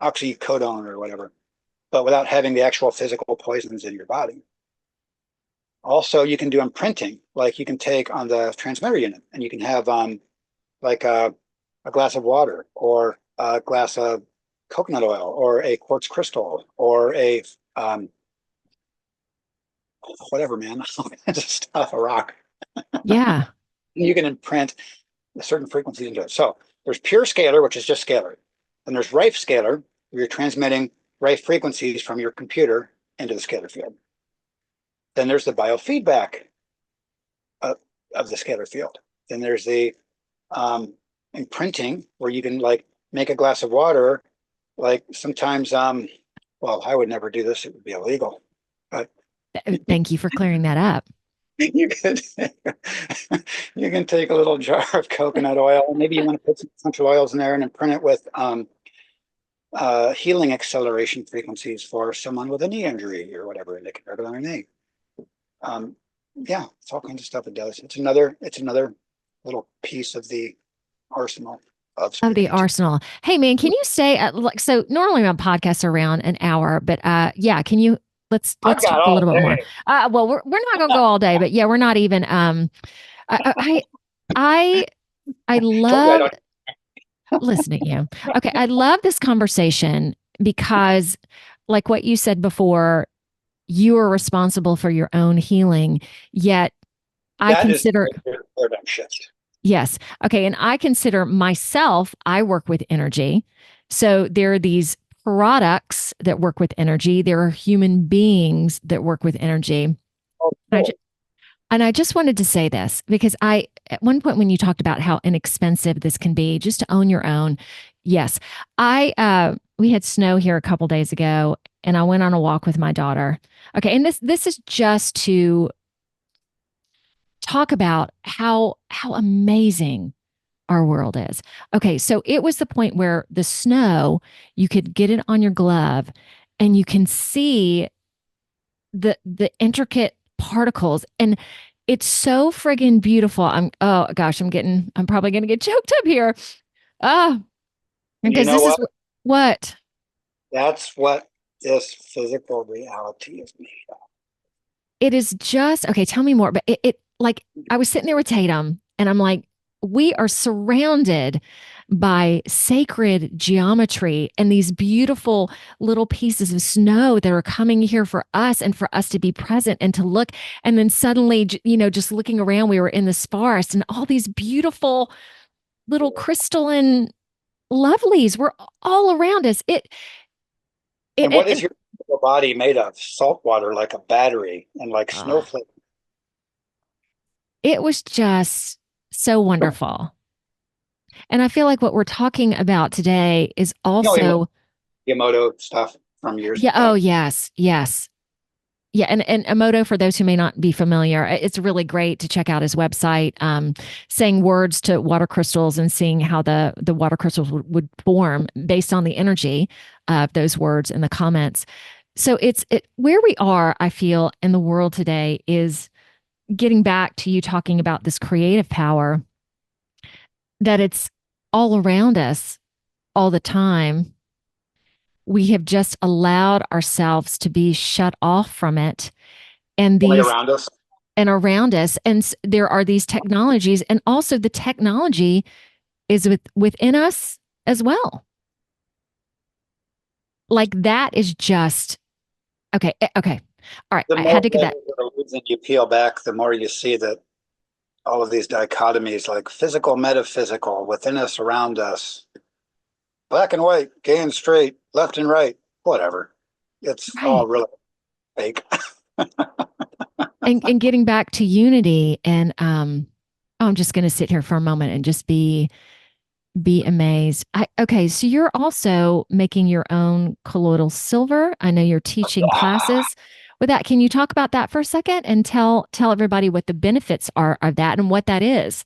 oxycodone or whatever, but without having the actual physical poisons in your body. Also, you can do imprinting, like you can take on the transmitter unit, and you can have like a glass of water, or a glass of coconut oil, or a quartz crystal, or a whatever, man, just stuff, a rock. Yeah. You can imprint a certain frequency into it. So there's pure scalar, which is just scalar. And there's Rife scalar, where you're transmitting Rife frequencies from your computer into the scalar field. Then there's the biofeedback of the scalar field. Then there's the imprinting, where you can like make a glass of water. Like sometimes, well, I would never do this; it would be illegal. But Thank you for clearing that up. you could, you can take a little jar of coconut oil. Maybe you want to put some essential oils in there and imprint it with healing acceleration frequencies for someone with a knee injury or whatever, and they can regular knee. Yeah, it's all kinds of stuff it does. It's another little piece of the arsenal of the arsenal. Hey man, can you say like, so normally my podcasts are around an hour, but yeah, can you let's talk a little bit more. Well, we're not gonna go all day, but yeah, we're not even I love listening to you. Okay, I love this conversation because like what you said before, you are responsible for your own healing, yet I consider paradigm shift. Yes. Okay. And I consider myself, I work with energy. So there are these products that work with energy. There are human beings that work with energy. Oh, cool. And I just wanted to say this because at one point when you talked about how inexpensive this can be just to own your own. Yes. We had snow here a couple days ago and I went on a walk with my daughter. Okay. And this is just to talk about how amazing our world is. Okay, so it was the point where the snow, you could get it on your glove and you can see the intricate particles. And it's so friggin' beautiful. Oh gosh, I'm probably gonna get choked up here. Ah, You because know this is what? what That's what this physical reality is made of. it is just. Okay, tell me more. But it like I was sitting there with Tatum and I'm like, we are surrounded by sacred geometry and these beautiful little pieces of snow that are coming here for us and for us to be present and to look. And then suddenly, just looking around, we were in this forest and all these beautiful little crystalline lovelies were all around us. And what is And your physical body made of? Salt water, like a battery, and like oh, snowflake. it was just so wonderful. And I feel like what we're talking about today is You know, also, Yamamoto stuff from years yeah, oh, back. yes, yes. Yeah, and Emoto, for those who may not be familiar, it's really great to check out his website, saying words to water crystals and seeing how the water crystals would form based on the energy of those words in the comments. So where we are, I feel, in the world today is getting back to you talking about this creative power, that it's all around us all the time. We have just allowed ourselves to be shut off from it. And Only these around us. and around us, and there are these technologies, and also the technology is within us as well. Like that is just okay. Okay. All right. The I had more to get that. reason you peel back, the more you see that all of these dichotomies, like physical, metaphysical, within us, around us, black and white, gay and straight, left and right, whatever. It's all Right. really fake. And getting back to unity, and I'm just going to sit here for a moment and just be amazed. Okay, so you're also making your own colloidal silver. I know you're teaching classes with that. Can you talk about that for a second and tell everybody what the benefits are of that and what that is?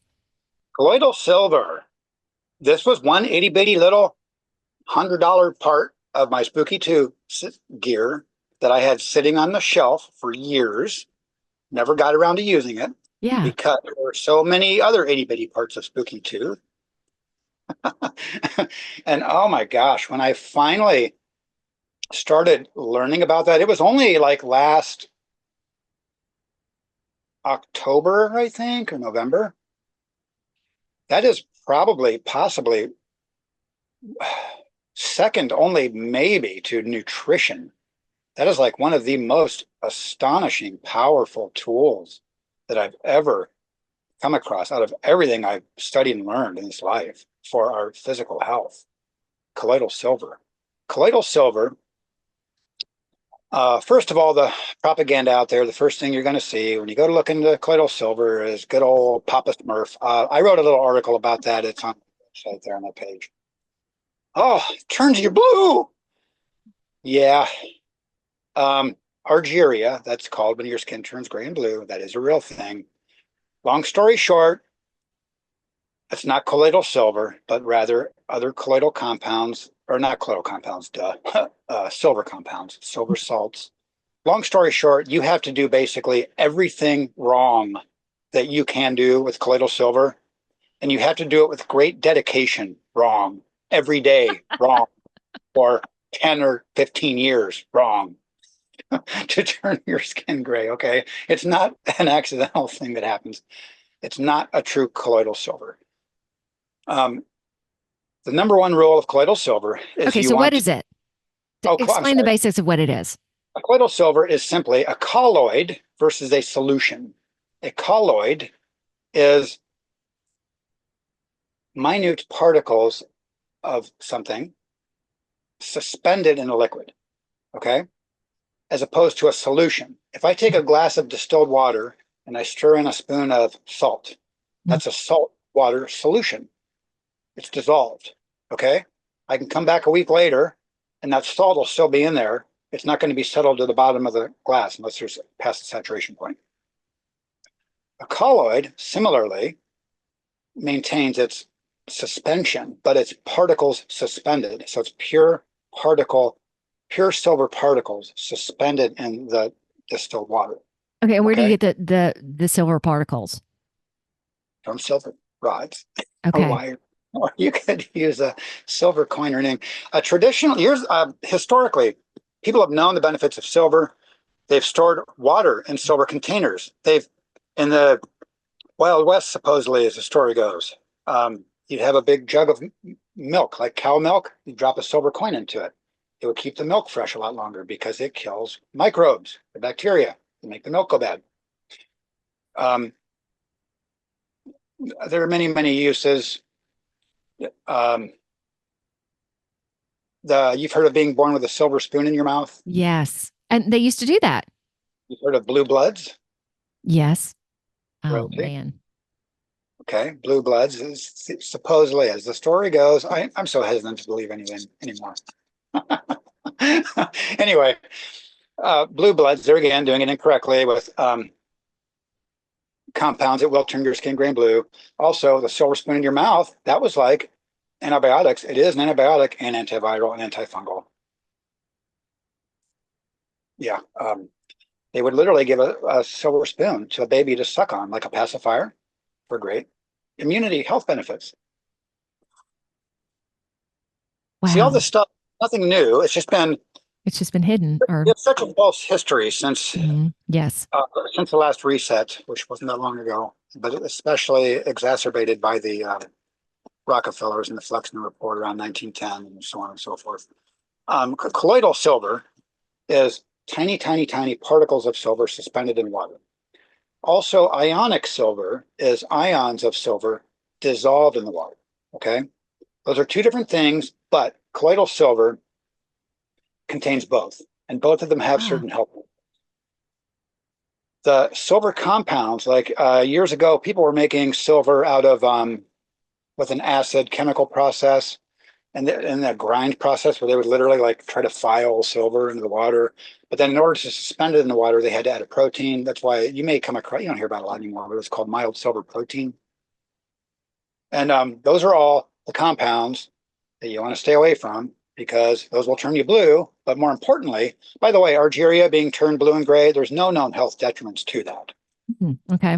Colloidal silver. This was one itty bitty little $100 part of my spooky two gear that I had sitting on the shelf for years. Never got around to using it Yeah. because there were so many other itty bitty parts of spooky two. And oh my gosh, when I finally started learning about that, it was only like last October, I think, or November. That is probably, possibly second only maybe to nutrition. That is like one of the most astonishing, powerful tools that I've ever come across out of everything I've studied and learned in this life for our physical health. Colloidal silver. Colloidal silver, first of all, the propaganda out there, the first thing you're going to see when you go to look into colloidal silver is good old Papa Smurf. I wrote a little article about that. It's on the website there on that page. Oh, it turns you blue. Yeah. Argyria, that's called when your skin turns gray and blue. That is a real thing. Long story short, it's not colloidal silver, but rather other colloidal compounds, or not colloidal compounds, silver compounds, silver salts. Long story short, you have to do basically everything wrong that you can do with colloidal silver, and you have to do it with great dedication wrong, every day wrong, for 10 or 15 years wrong. To turn your skin gray. Okay. It's not an accidental thing that happens. It's not a true colloidal silver. The number one rule of colloidal silver is Okay, you so what want is to. it? Oh, I'm Explain the sorry. basics of what it is. A colloidal silver is simply a colloid versus a solution. A colloid is minute particles of something suspended in a liquid. Okay. As opposed to a solution. If I take a glass of distilled water and I stir in a spoon of salt, that's a salt water solution. It's dissolved. Okay. I can come back a week later and that salt will still be in there. It's not going to be settled to the bottom of the glass unless there's past the saturation point. A colloid, similarly, maintains its suspension, but it's particles suspended. So it's pure silver particles suspended in the distilled water. Okay, and where do you Okay, get the silver particles? from silver rods or Okay. wire. Or you could use a silver coin or anything. A traditional years historically, people have known the benefits of silver. They've stored water in silver containers. They've in the Wild West, supposedly, as the story goes, you'd have a big jug of milk, like cow milk. You drop a silver coin into it. It would keep the milk fresh a lot longer because it kills microbes, the bacteria that make the milk go bad. Um, there are many, many uses. Um, you've heard of being born with a silver spoon in your mouth. Yes. And they used to do that. You've heard of blue bloods, Yes. Oh royalty. man. Okay, blue bloods is supposedly, as the story goes. I'm so hesitant to believe anything anymore. Anyway, blue bloods, there again, doing it incorrectly with compounds that will turn your skin gray and blue. Also, the silver spoon in your mouth, that was like antibiotics. It is an antibiotic and antiviral and antifungal. Yeah. They would literally give a silver spoon to a baby to suck on, like a pacifier, for great immunity health benefits. See, all Wow. this stuff, nothing new. It's just been, It's just been hidden or it's such a false history yes. since the last reset, which wasn't that long ago, but especially exacerbated by the Rockefellers and the Flexner Report around 1910 and so on and so forth. Colloidal silver is tiny, tiny, tiny particles of silver suspended in water. Also, ionic silver is ions of silver dissolved in the water. Okay, those are two different things, but colloidal silver contains both, and both of them have Ah. certain health. The silver compounds, like years ago, people were making silver out of with an acid chemical process and the grind process where they would literally like try to file silver into the water. But then in order to suspend it in the water, they had to add a protein. That's why you may come across, you don't hear about it a lot anymore, but it's called mild silver protein. And those are all the compounds that you want to stay away from because those will turn you blue. But more importantly, by the way, Argyria being turned blue and gray, there's no known health detriments to that. Okay.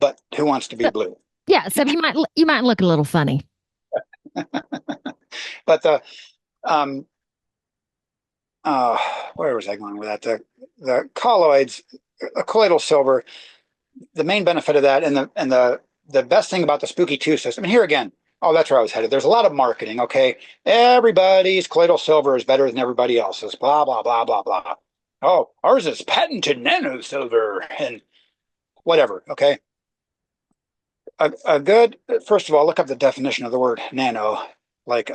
But who wants to be So, blue? yeah. So you might look a little funny. But the um, where was I going with that? The colloids, colloidal silver. The main benefit of that, and the best thing about the spooky two system. And here again, oh, that's where I was headed. There's a lot of marketing. Okay, everybody's colloidal silver is better than everybody else's. Blah blah blah blah blah. Oh, ours is patented nano silver and whatever. Okay, a good. First of all, look up the definition of the word nano, like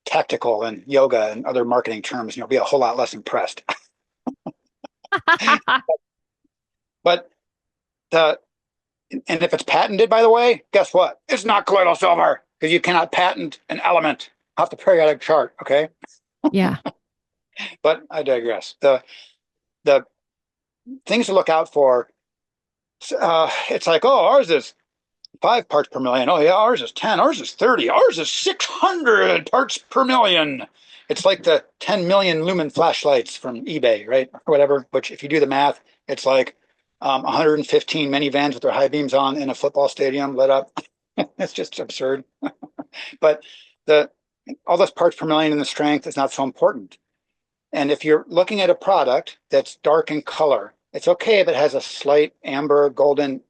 tactical and yoga and other marketing terms, and you'll be a whole lot less impressed. But the and if it's patented, by the way, guess what? It's not colloidal silver because you cannot patent an element off the periodic chart. Okay, Yeah. but I digress. The things to look out for. It's like, oh, ours is 5 parts per million. Oh yeah, ours is 10. Ours is 30. Ours is 600 parts per million. It's like the 10 million lumen flashlights from eBay, right? Or whatever. Which, if you do the math, it's like 115 minivans with their high beams on in a football stadium lit up. It's just absurd. But the all those parts per million in the strength is not so important. And if you're looking at a product that's dark in color, it's okay if it has a slight amber golden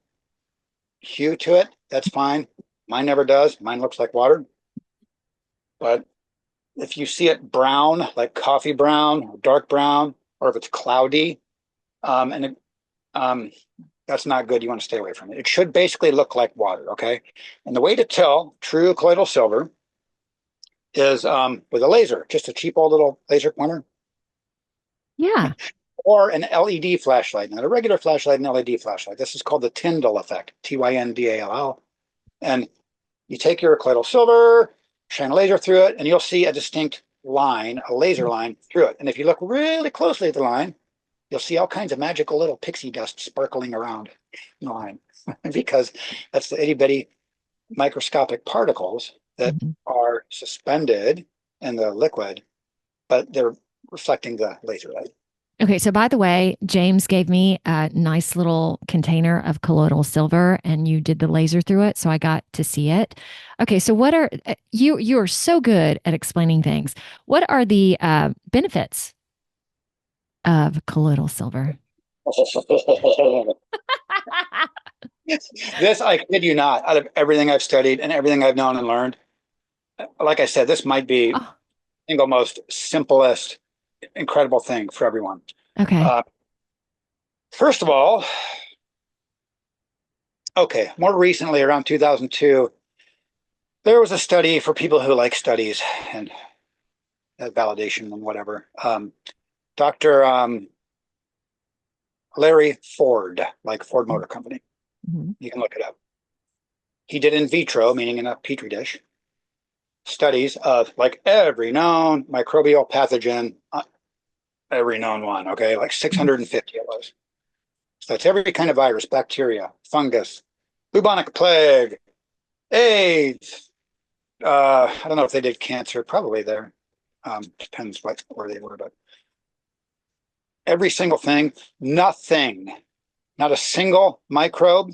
hue to it. That's fine. Mine never does. Mine looks like water. But if you see it brown, like coffee brown or dark brown, or if it's cloudy, and it, that's not good. You want to stay away from it. It should basically look like water. Okay. And the way to tell true colloidal silver is with a laser, just a cheap old little laser pointer, Yeah. or an LED flashlight, not a regular flashlight, an LED flashlight. This is called the Tyndall effect, Tyndall. And you take your colloidal silver, shine a laser through it, and you'll see a distinct line, a laser line through it. And if you look really closely at the line, you'll see all kinds of magical little pixie dust sparkling around the line because that's the itty bitty microscopic particles that are suspended in the liquid, but they're reflecting the laser light. Okay, so by the way, James gave me a nice little container of colloidal silver and you did the laser through it, so I got to see it. Okay, so what are you are so good at explaining things. What are the benefits of colloidal silver? This, I kid you not, out of everything I've studied and everything I've known and learned, like I said, this might be the Oh, single most simplest, incredible thing for everyone. okay. Uh, First of all, okay, more recently, around 2002, there was a study for people who like studies and validation and whatever. Dr. Larry Ford, like Ford Motor Company. Mm-hmm. You can look it up. He did in vitro, meaning in a petri dish, studies of like every known microbial pathogen, every known one, okay, like 650 it was. So it's every kind of virus, bacteria, fungus, bubonic plague, AIDS. I don't know if they did cancer, probably there. Depends where they were, but every single thing, nothing, not a single microbe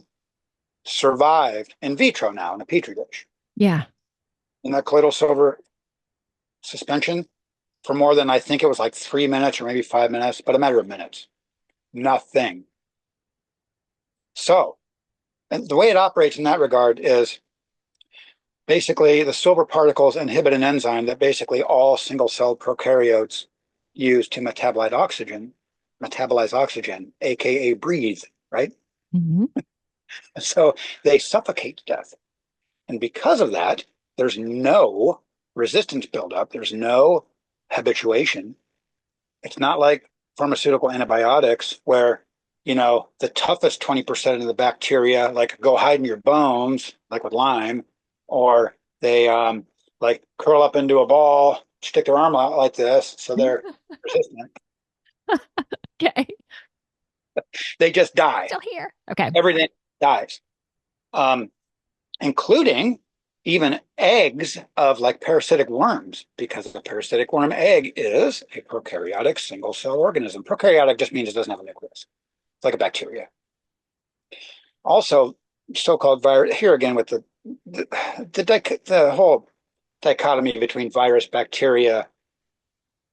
survived in vitro now in a petri dish. Yeah. In that colloidal silver suspension for more than, I think it was like 3 minutes or maybe 5 minutes, but a matter of minutes. Nothing. So, and the way it operates in that regard is basically the silver particles inhibit an enzyme that basically all single-celled prokaryotes use to metabolize oxygen, aka breathe, right? Mm-hmm. So they suffocate to death. And because of that, there's no resistance buildup, there's no habituation. It's not like pharmaceutical antibiotics where, the toughest 20% of the bacteria like go hide in your bones, like with Lyme, or they like curl up into a ball, stick their arm out like this, so they're resistant. Okay. They just die. Still here. Okay. Everything dies, um, including even eggs of like parasitic worms, because the parasitic worm egg is a prokaryotic single cell organism. Prokaryotic just means it doesn't have a nucleus. It's like a bacteria. Also, so-called virus, here again with the whole dichotomy between virus, bacteria,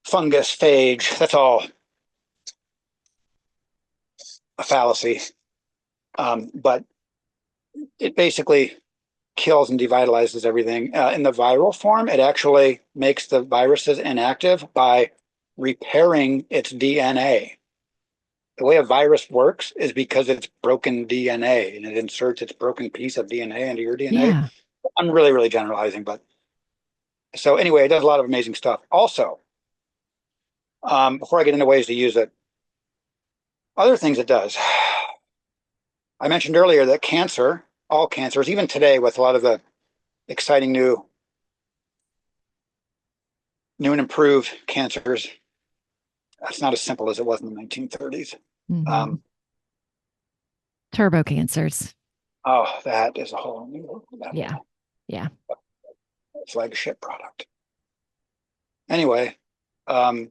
fungus, phage, that's all a fallacy. But it basically kills and devitalizes everything. In the viral form, it actually makes the viruses inactive by repairing its DNA. The way a virus works is because it's broken DNA and it inserts its broken piece of DNA into your DNA. Yeah. I'm really, really generalizing, but so anyway, it does a lot of amazing stuff. Also, before I get into ways to use it, other things it does. I mentioned earlier that cancer, all cancers, even today with a lot of the exciting new and improved cancers, that's not as simple as it was in the 1930s. Mm-hmm. Turbo cancers. Oh, that is a whole new Yeah. Yeah. flagship product. Anyway, not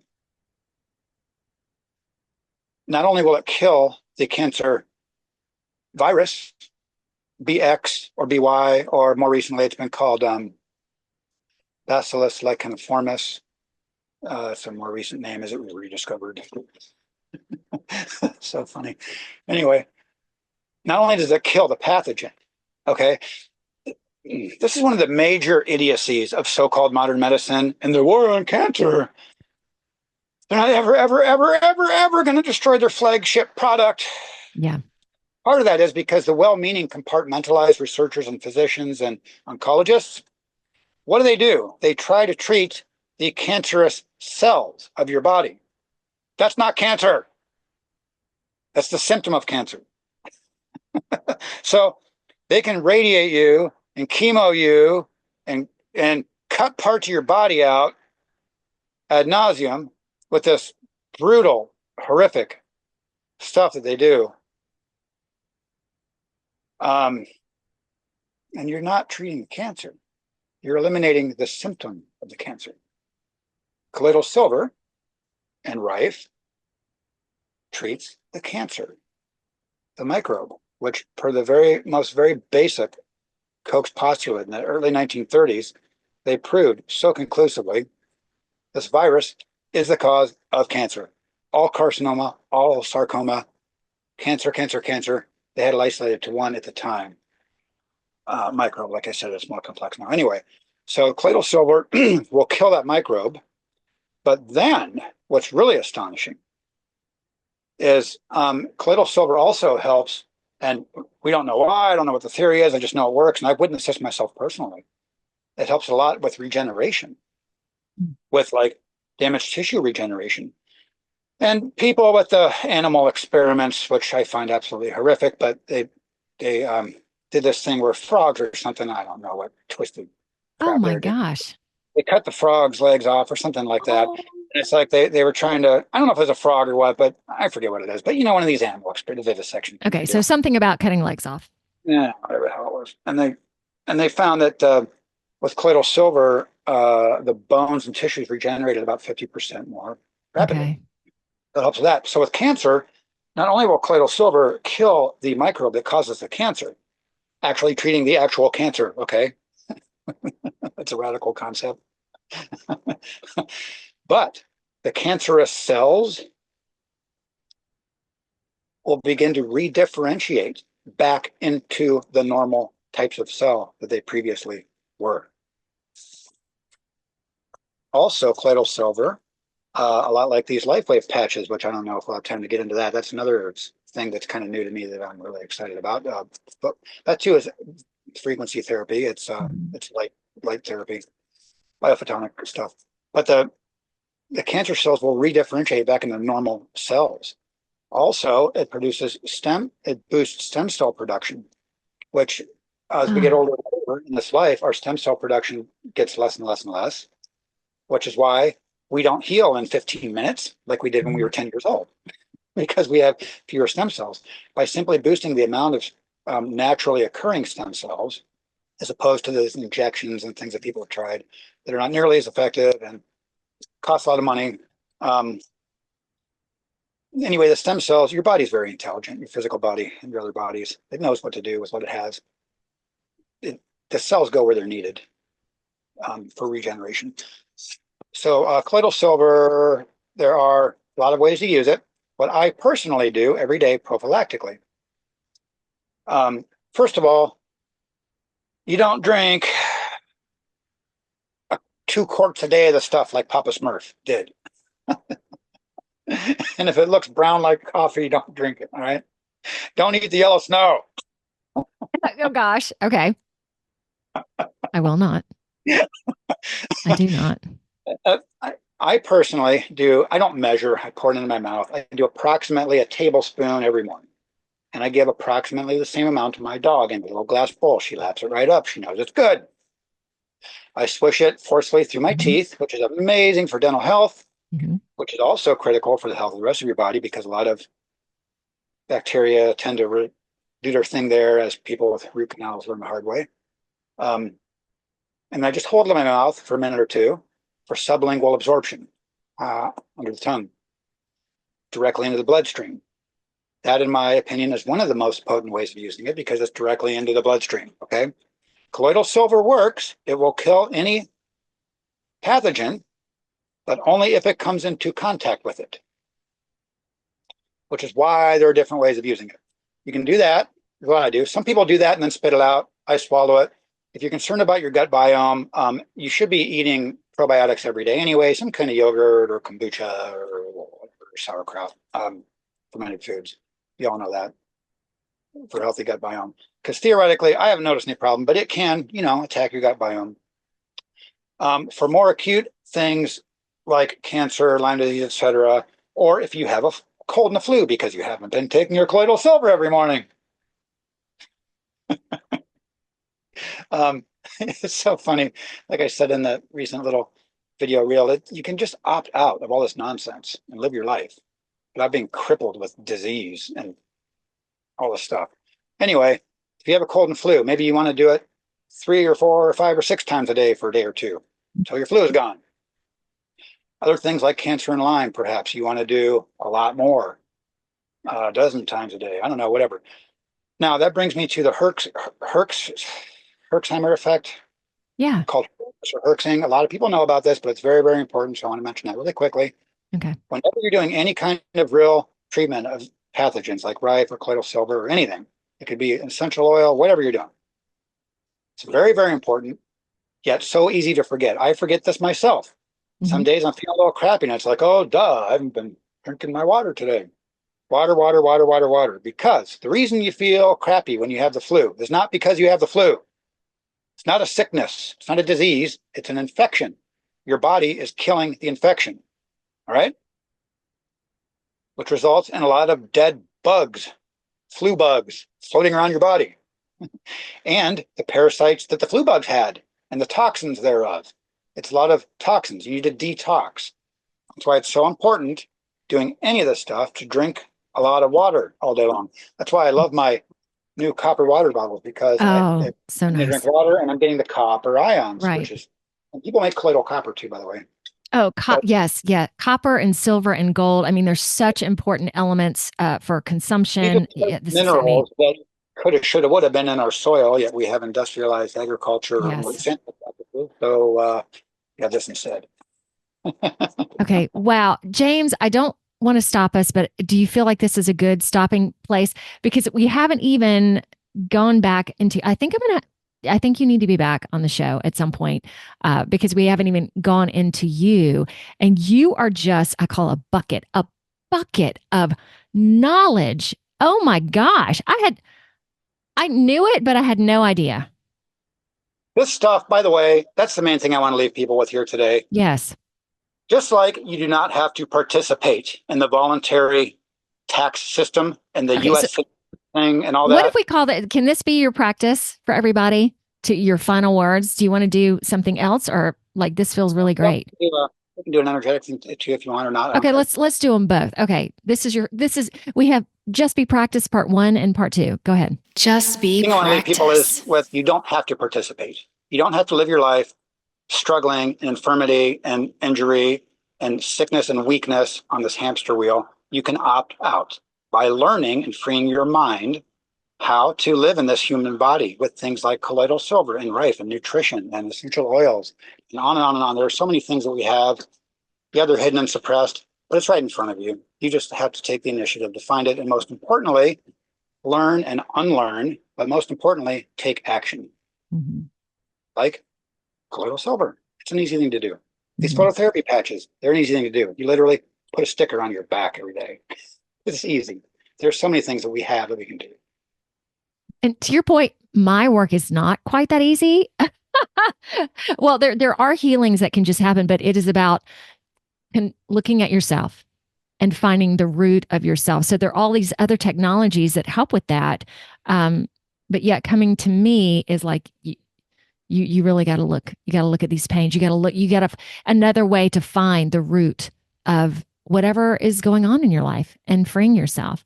only will it kill the cancer virus, BX or BY, or more recently it's been called Bacillus licheniformis. It's a more recent name as it was rediscovered. So funny. Anyway, not only does it kill the pathogen, okay, this is one of the major idiocies of so-called modern medicine and the war on cancer. They're not ever going to destroy their flagship product. Yeah. Part of that is because the well-meaning compartmentalized researchers and physicians and oncologists, what do? They try to treat the cancerous cells of your body. That's not cancer. That's the symptom of cancer. So they can radiate you and chemo you and cut parts of your body out ad nauseum with this brutal, horrific stuff that they do. And you're not treating the cancer. You're eliminating the symptom of the cancer. Colloidal silver and Rife treats the cancer, the microbe, which per the very basic Koch's postulate in the early 1930s, they proved so conclusively this virus is the cause of cancer. All carcinoma, all sarcoma, cancer. They had it isolated to one at the time. Microbe, like I said, it's more complex now. Anyway, so colloidal silver will kill that microbe. But then what's really astonishing is colloidal silver also helps, and we don't know why, I don't know what the theory is, I just know it works, and I've witnessed this myself personally. It helps a lot with regeneration, with like damaged tissue regeneration. And people with the animal experiments, which I find absolutely horrific, but they did this thing where frogs or something, I don't know what twisted crap. Oh my gosh. They cut the frog's legs off or something like that. Oh. And it's like they were trying to, I don't know if it was a frog or what, but I forget what it is. But you know, one of these animal experiments, vivisection. Okay, so something about cutting legs off. Yeah, whatever the hell it was. And they found that with colloidal silver, the bones and tissues regenerated about 50% more rapidly. Okay. That helps with that. So with cancer, not only will colloidal silver kill the microbe that causes the cancer, actually treating the actual cancer, okay? That's a radical concept. But the cancerous cells will begin to redifferentiate back into the normal types of cell that they previously were. Also, colloidal silver, a lot like these LifeWave patches, which I don't know if we'll have time to get into that. That's another thing that's kind of new to me that I'm really excited about. But that too is frequency therapy. It's light therapy, biophotonic stuff. But the cancer cells will redifferentiate back into normal cells. Also, it boosts stem cell production, which as we get older and older in this life, our stem cell production gets less and less and less, which is why we don't heal in 15 minutes like we did when we were 10 years old, because we have fewer stem cells. By simply boosting the amount of naturally occurring stem cells, as opposed to those injections and things that people have tried that are not nearly as effective and cost a lot of money. Anyway, the stem cells, your body's very intelligent, your physical body and your other bodies. It knows what to do with what it has. The cells go where they're needed for regeneration. So colloidal silver, there are a lot of ways to use it. What I personally do every day prophylactically. First of all, you don't drink 2 quarts a day of the stuff like Papa Smurf did. And if it looks brown like coffee, don't drink it, all right? Don't eat the yellow snow. Oh gosh. Okay. I will not. I do not. I personally do, I don't measure, I pour it into my mouth. I do approximately a tablespoon every morning. And I give approximately the same amount to my dog in a little glass bowl. She laps it right up. She knows it's good. I swish it forcefully through my teeth, which is amazing for dental health, which is also critical for the health of the rest of your body, because a lot of bacteria tend to do their thing there, as people with root canals learn the hard way. And I just hold it in my mouth for a minute or two for sublingual absorption under the tongue, directly into the bloodstream. That, in my opinion, is one of the most potent ways of using it, because it's directly into the bloodstream, okay? Colloidal silver works. It will kill any pathogen, but only if it comes into contact with it, which is why there are different ways of using it. You can do that, what I do. Some people do that and then spit it out. I swallow it. If you're concerned about your gut biome, you should be eating probiotics every day anyway, some kind of yogurt or kombucha or sauerkraut, fermented foods. You all know that for healthy gut biome. Because theoretically, I haven't noticed any problem, but it can, attack your gut biome. For more acute things like cancer, Lyme disease, etc., or if you have a cold and a flu because you haven't been taking your colloidal silver every morning. It's so funny. Like I said in the recent little video reel, you can just opt out of all this nonsense and live your life without being crippled with disease and all this stuff. Anyway, if you have a cold and flu, maybe you want to do it 3 or 4 or 5 or 6 times a day for a day or two until your flu is gone. Other things like cancer and Lyme, perhaps you want to do a lot more. a dozen times a day. I don't know, whatever. Now that brings me to the Herxheimer effect, Yeah. called Herx or Herxing. A lot of people know about this, but it's very, very important. So I want to mention that really quickly. Okay. Whenever you're doing any kind of real treatment of pathogens like Rife or colloidal silver or anything, it could be essential oil, whatever you're doing. It's very, very important, yet so easy to forget. I forget this myself. Mm-hmm. Some days I'm feeling a little crappy and it's like, oh, duh, I haven't been drinking my water today. Water, water, water, water, water. Because the reason you feel crappy when you have the flu is not because you have the flu. It's not a sickness. It's not a disease. It's an infection. Your body is killing the infection. All right? Which results in a lot of dead bugs, flu bugs floating around your body, and the parasites that the flu bugs had and the toxins thereof. It's a lot of toxins. You need to detox. That's why it's so important doing any of this stuff to drink a lot of water all day long. That's why I love my new copper water bottles, because Oh, so I nice. drink water and I'm getting the copper ions, Right. which is, and people make colloidal copper too, by the way. Oh, But yes, yeah. Copper and silver and gold. I mean, there's such important elements for these are consumption. Yeah, this is so neat. minerals that could have, should have, would have been in our soil, yet we have industrialized agriculture. Yes. So yeah, this instead. Okay. Wow. James, I don't want to stop us, but do you feel like this is a good stopping place? Because we haven't even gone back into, I think you need to be back on the show at some point because we haven't even gone into you. And you are just, I call a bucket of knowledge. Oh my gosh. I knew it, but I had no idea. This stuff, by the way, that's the main thing I want to leave people with here today. Yes. Just like you do not have to participate in the voluntary tax system and the Okay. So U.S. thing and all what if that. we call that? Can this be your practice for everybody to your final words? Do you want to do something else or like this feels really great? We can do an energetic thing too if you want or not. Okay, let's do them both. Okay. We have Just Be Practice part 1 and part 2. Go ahead. Just be The thing I want to leave people is practice. with, you don't have to participate. You don't have to live your life struggling in infirmity and injury and sickness and weakness on this hamster wheel. You can opt out by learning and freeing your mind how to live in this human body with things like colloidal silver and Rife and nutrition and essential oils and on and on and on. There are so many things that we have. Yeah, they're hidden and suppressed, but it's right in front of you. You just have to take the initiative to find it. And most importantly, learn and unlearn, but most importantly, take action. Mm-hmm. Like colloidal silver. It's an easy thing to do. These Mm-hmm. phototherapy patches, they're an easy thing to do. You literally put a sticker on your back every day. It's easy. There's so many things that we have that we can do. And to your point, my work is not quite that easy. Well, there are healings that can just happen, but it is about looking at yourself and finding the root of yourself. So there are all these other technologies that help with that. But yet coming to me is like you really got to look. You got to look at these pains. You got to another way to find the root of whatever is going on in your life and freeing yourself.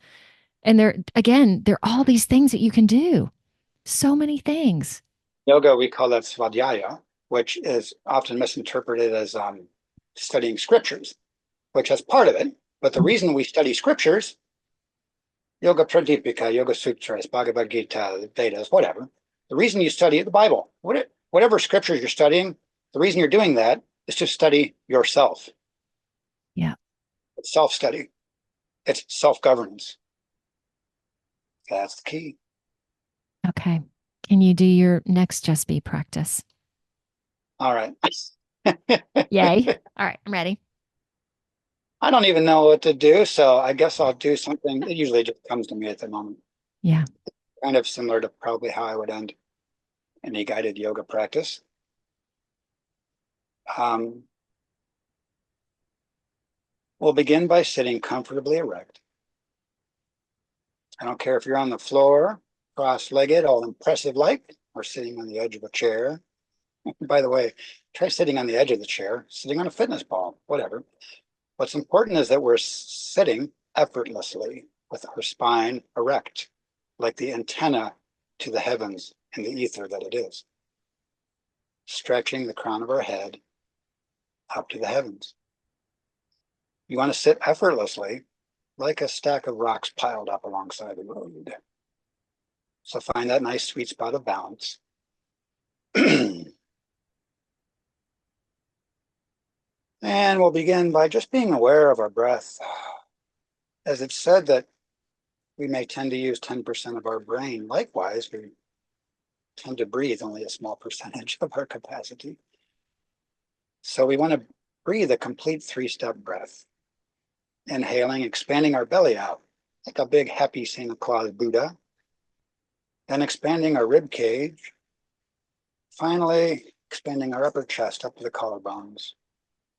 And there are all these things that you can do. So many things. Yoga, we call that svadhyaya, which is often misinterpreted as studying scriptures, which is part of it. But the reason we study scriptures, Yoga Pradipika, Yoga Sutras, Bhagavad Gita, the Vedas, whatever, the reason you study the Bible, whatever scriptures you're studying, the reason you're doing that is to study yourself. Yeah. It's self-study. It's self-governance. That's the key. Okay. Can you do your next Just Be practice? All right. Yay. All right. I'm ready. I don't even know what to do, so I guess I'll do something that usually just comes to me at the moment. Yeah. Kind of similar to probably how I would end any guided yoga practice. We'll begin by sitting comfortably erect. I don't care if you're on the floor, cross-legged, all impressive like, or sitting on the edge of a chair. By the way, try sitting on the edge of the chair, sitting on a fitness ball, whatever. What's important is that we're sitting effortlessly with our spine erect, like the antenna to the heavens and the ether that it is. Stretching the crown of our head up to the heavens. You want to sit effortlessly like a stack of rocks piled up alongside the road. So find that nice sweet spot of balance. And we'll begin by just being aware of our breath. As it's said that we may tend to use 10% of our brain. Likewise, we tend to breathe only a small percentage of our capacity. So we want to breathe a complete 3-step breath. Inhaling, expanding our belly out like a big happy Santa Claus Buddha. Then expanding our rib cage. Finally, expanding our upper chest up to the collarbones.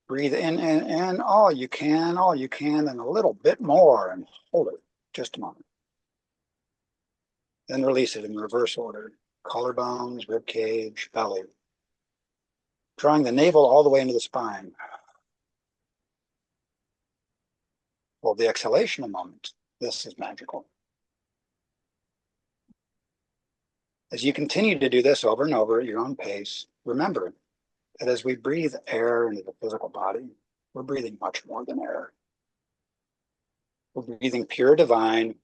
Breathe in all you can, and a little bit more, and hold it just a moment. Then release it in reverse order. Collarbones, rib cage, belly. Drawing the navel all the way into the spine. Hold the exhalation a moment. This is magical. As you continue to do this over and over at your own pace, remember that as we breathe air into the physical body, we're breathing much more than air. We're breathing pure divine,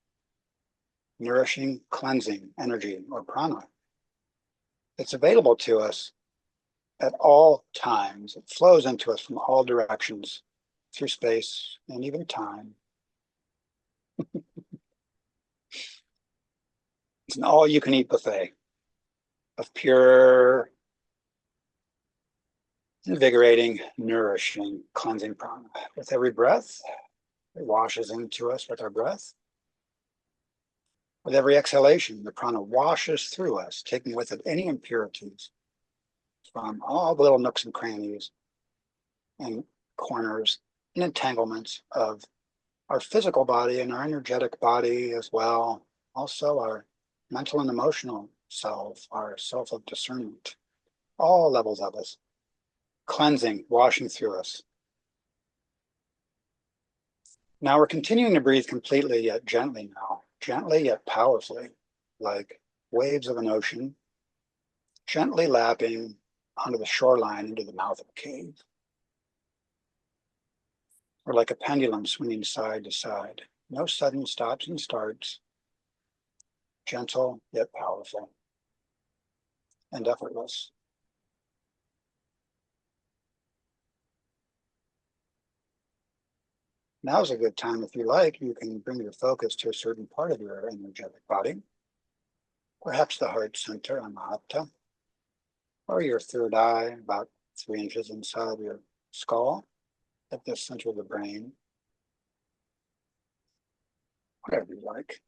nourishing, cleansing energy or prana. It's available to us at all times. It flows into us from all directions through space and even time. It's an all-you-can-eat buffet of pure, invigorating, nourishing, cleansing prana. With every breath, it washes into us with our breath. With every exhalation, the prana washes through us, taking with it any impurities from all the little nooks and crannies and corners and entanglements of our physical body and our energetic body as well. Also our mental and emotional self, our self of discernment, all levels of us, cleansing, washing through us. Now we're continuing to breathe completely yet gently now, gently yet powerfully, like waves of an ocean, gently lapping onto the shoreline into the mouth of a cave. Or like a pendulum swinging side to side. No sudden stops and starts. Gentle yet powerful and effortless. Now's a good time, if you like, you can bring your focus to a certain part of your energetic body. Perhaps the heart center on the hapta, or your third eye, about 3 inches inside your skull, at the center of the brain. Whatever you like.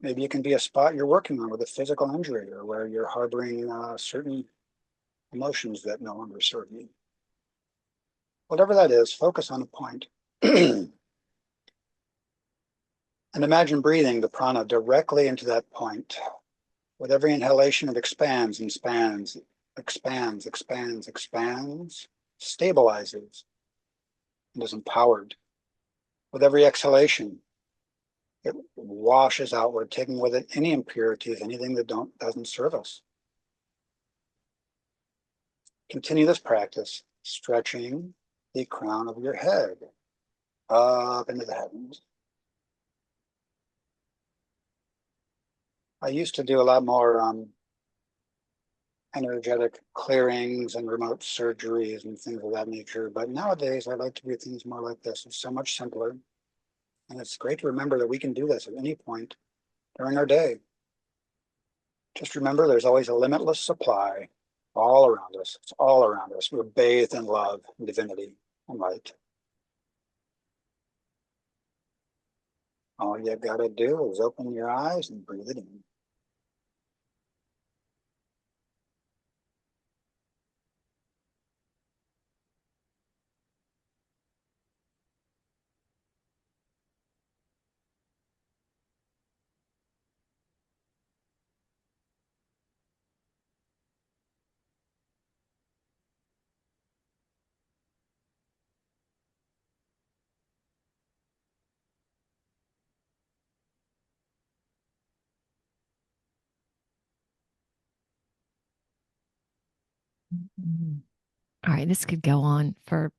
Maybe it can be a spot you're working on with a physical injury, or where you're harboring certain emotions that no longer serve you. Whatever that is, focus on a point. And imagine breathing the prana directly into that point. With every inhalation, it expands and expands, expands, expands, expands, stabilizes, and is empowered. With every exhalation, it washes outward, taking with it any impurities, anything that doesn't serve us. Continue this practice, stretching the crown of your head up into the heavens. I used to do a lot more energetic clearings and remote surgeries and things of that nature, but nowadays I like to do things more like this. It's so much simpler, and it's great to remember that we can do this at any point during our day. Just remember, there's always a limitless supply all around us. It's all around us. We're bathed in love and divinity and light. All you gotta do is open your eyes and breathe it in. All right, this could go on for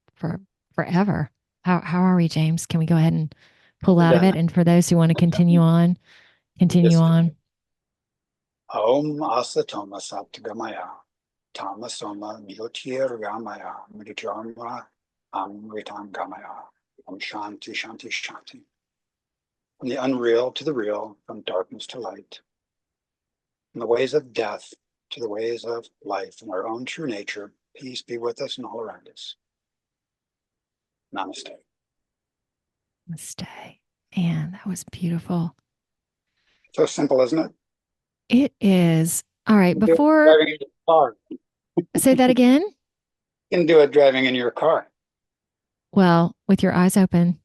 forever. How are we, James? Can we go ahead and pull out of Done. it? And for those who want to continue on. Om Asatoma Saptagamaya. Tamasoma Myotir Ramaya. Mritarma Amritam Gamaya. Om Shanti Shanti Shanti. From the unreal to the real, from darkness to light. From the ways of death to the ways of life and our own true nature, peace be with us and all around us. Namaste. Namaste. Man, that was beautiful. So simple, isn't it? It is. All right. Before driving in your car. Say that again. You can do it driving in your car. Well, with your eyes open.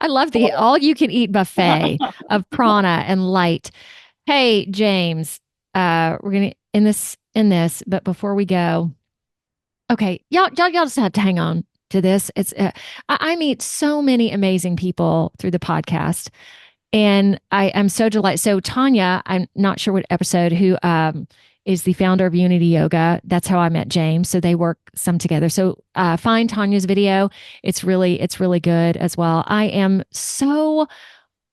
I love the all-you-can-eat buffet of prana and light. Hey, James, we're gonna end this, but before we go, okay, y'all just have to hang on to this. It's I meet so many amazing people through the podcast, and I'm so delighted. So Tanya, I'm not sure what episode, who is the founder of Unity Yoga. That's how I met James. So they work some together. So find Tanya's video. It's really good as well. I am so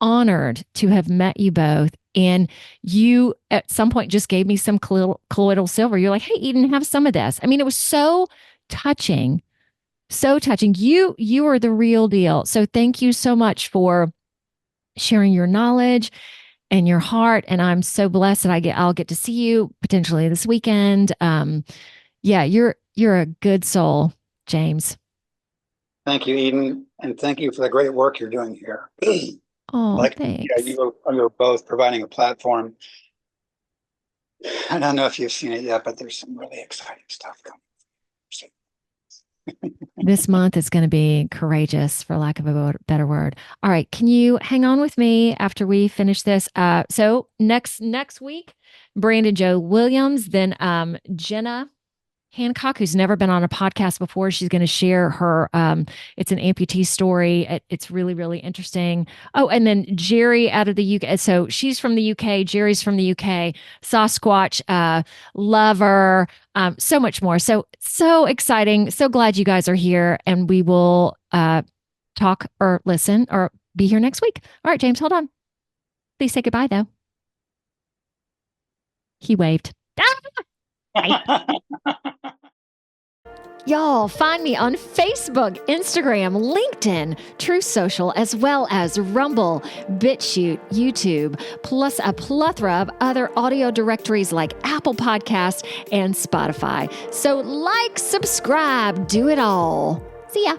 honored to have met you both. And you at some point just gave me some colloidal silver. You're like, hey, Eden, have some of this. I mean, it was so touching. So touching. You are the real deal. So thank you so much for sharing your knowledge and your heart. And I'm so blessed that I'll get to see you potentially this weekend. Yeah, you're a good soul, James. Thank you, Eden, and thank you for the great work you're doing here. Oh, thanks. You're both providing a platform. I don't know if you've seen it yet, but there's some really exciting stuff coming. This month is going to be courageous, for lack of a better word. All right. Can you hang on with me after we finish this? So next week, Brandon Joe Williams, then Jenna Hancock, who's never been on a podcast before. She's going to share her, it's an amputee story. It's really, really interesting. Oh, and then Jerry out of the UK. So she's from the UK. Jerry's from the UK. Sasquatch lover, so much more. So exciting. So glad you guys are here, and we will talk or listen or be here next week. All right, James, hold on. Please say goodbye, though. He waved. Y'all, find me on Facebook, Instagram, LinkedIn, Truth Social, as well as Rumble, BitChute, YouTube, plus a plethora of other audio directories like Apple Podcasts and Spotify. So subscribe, do it all. See ya.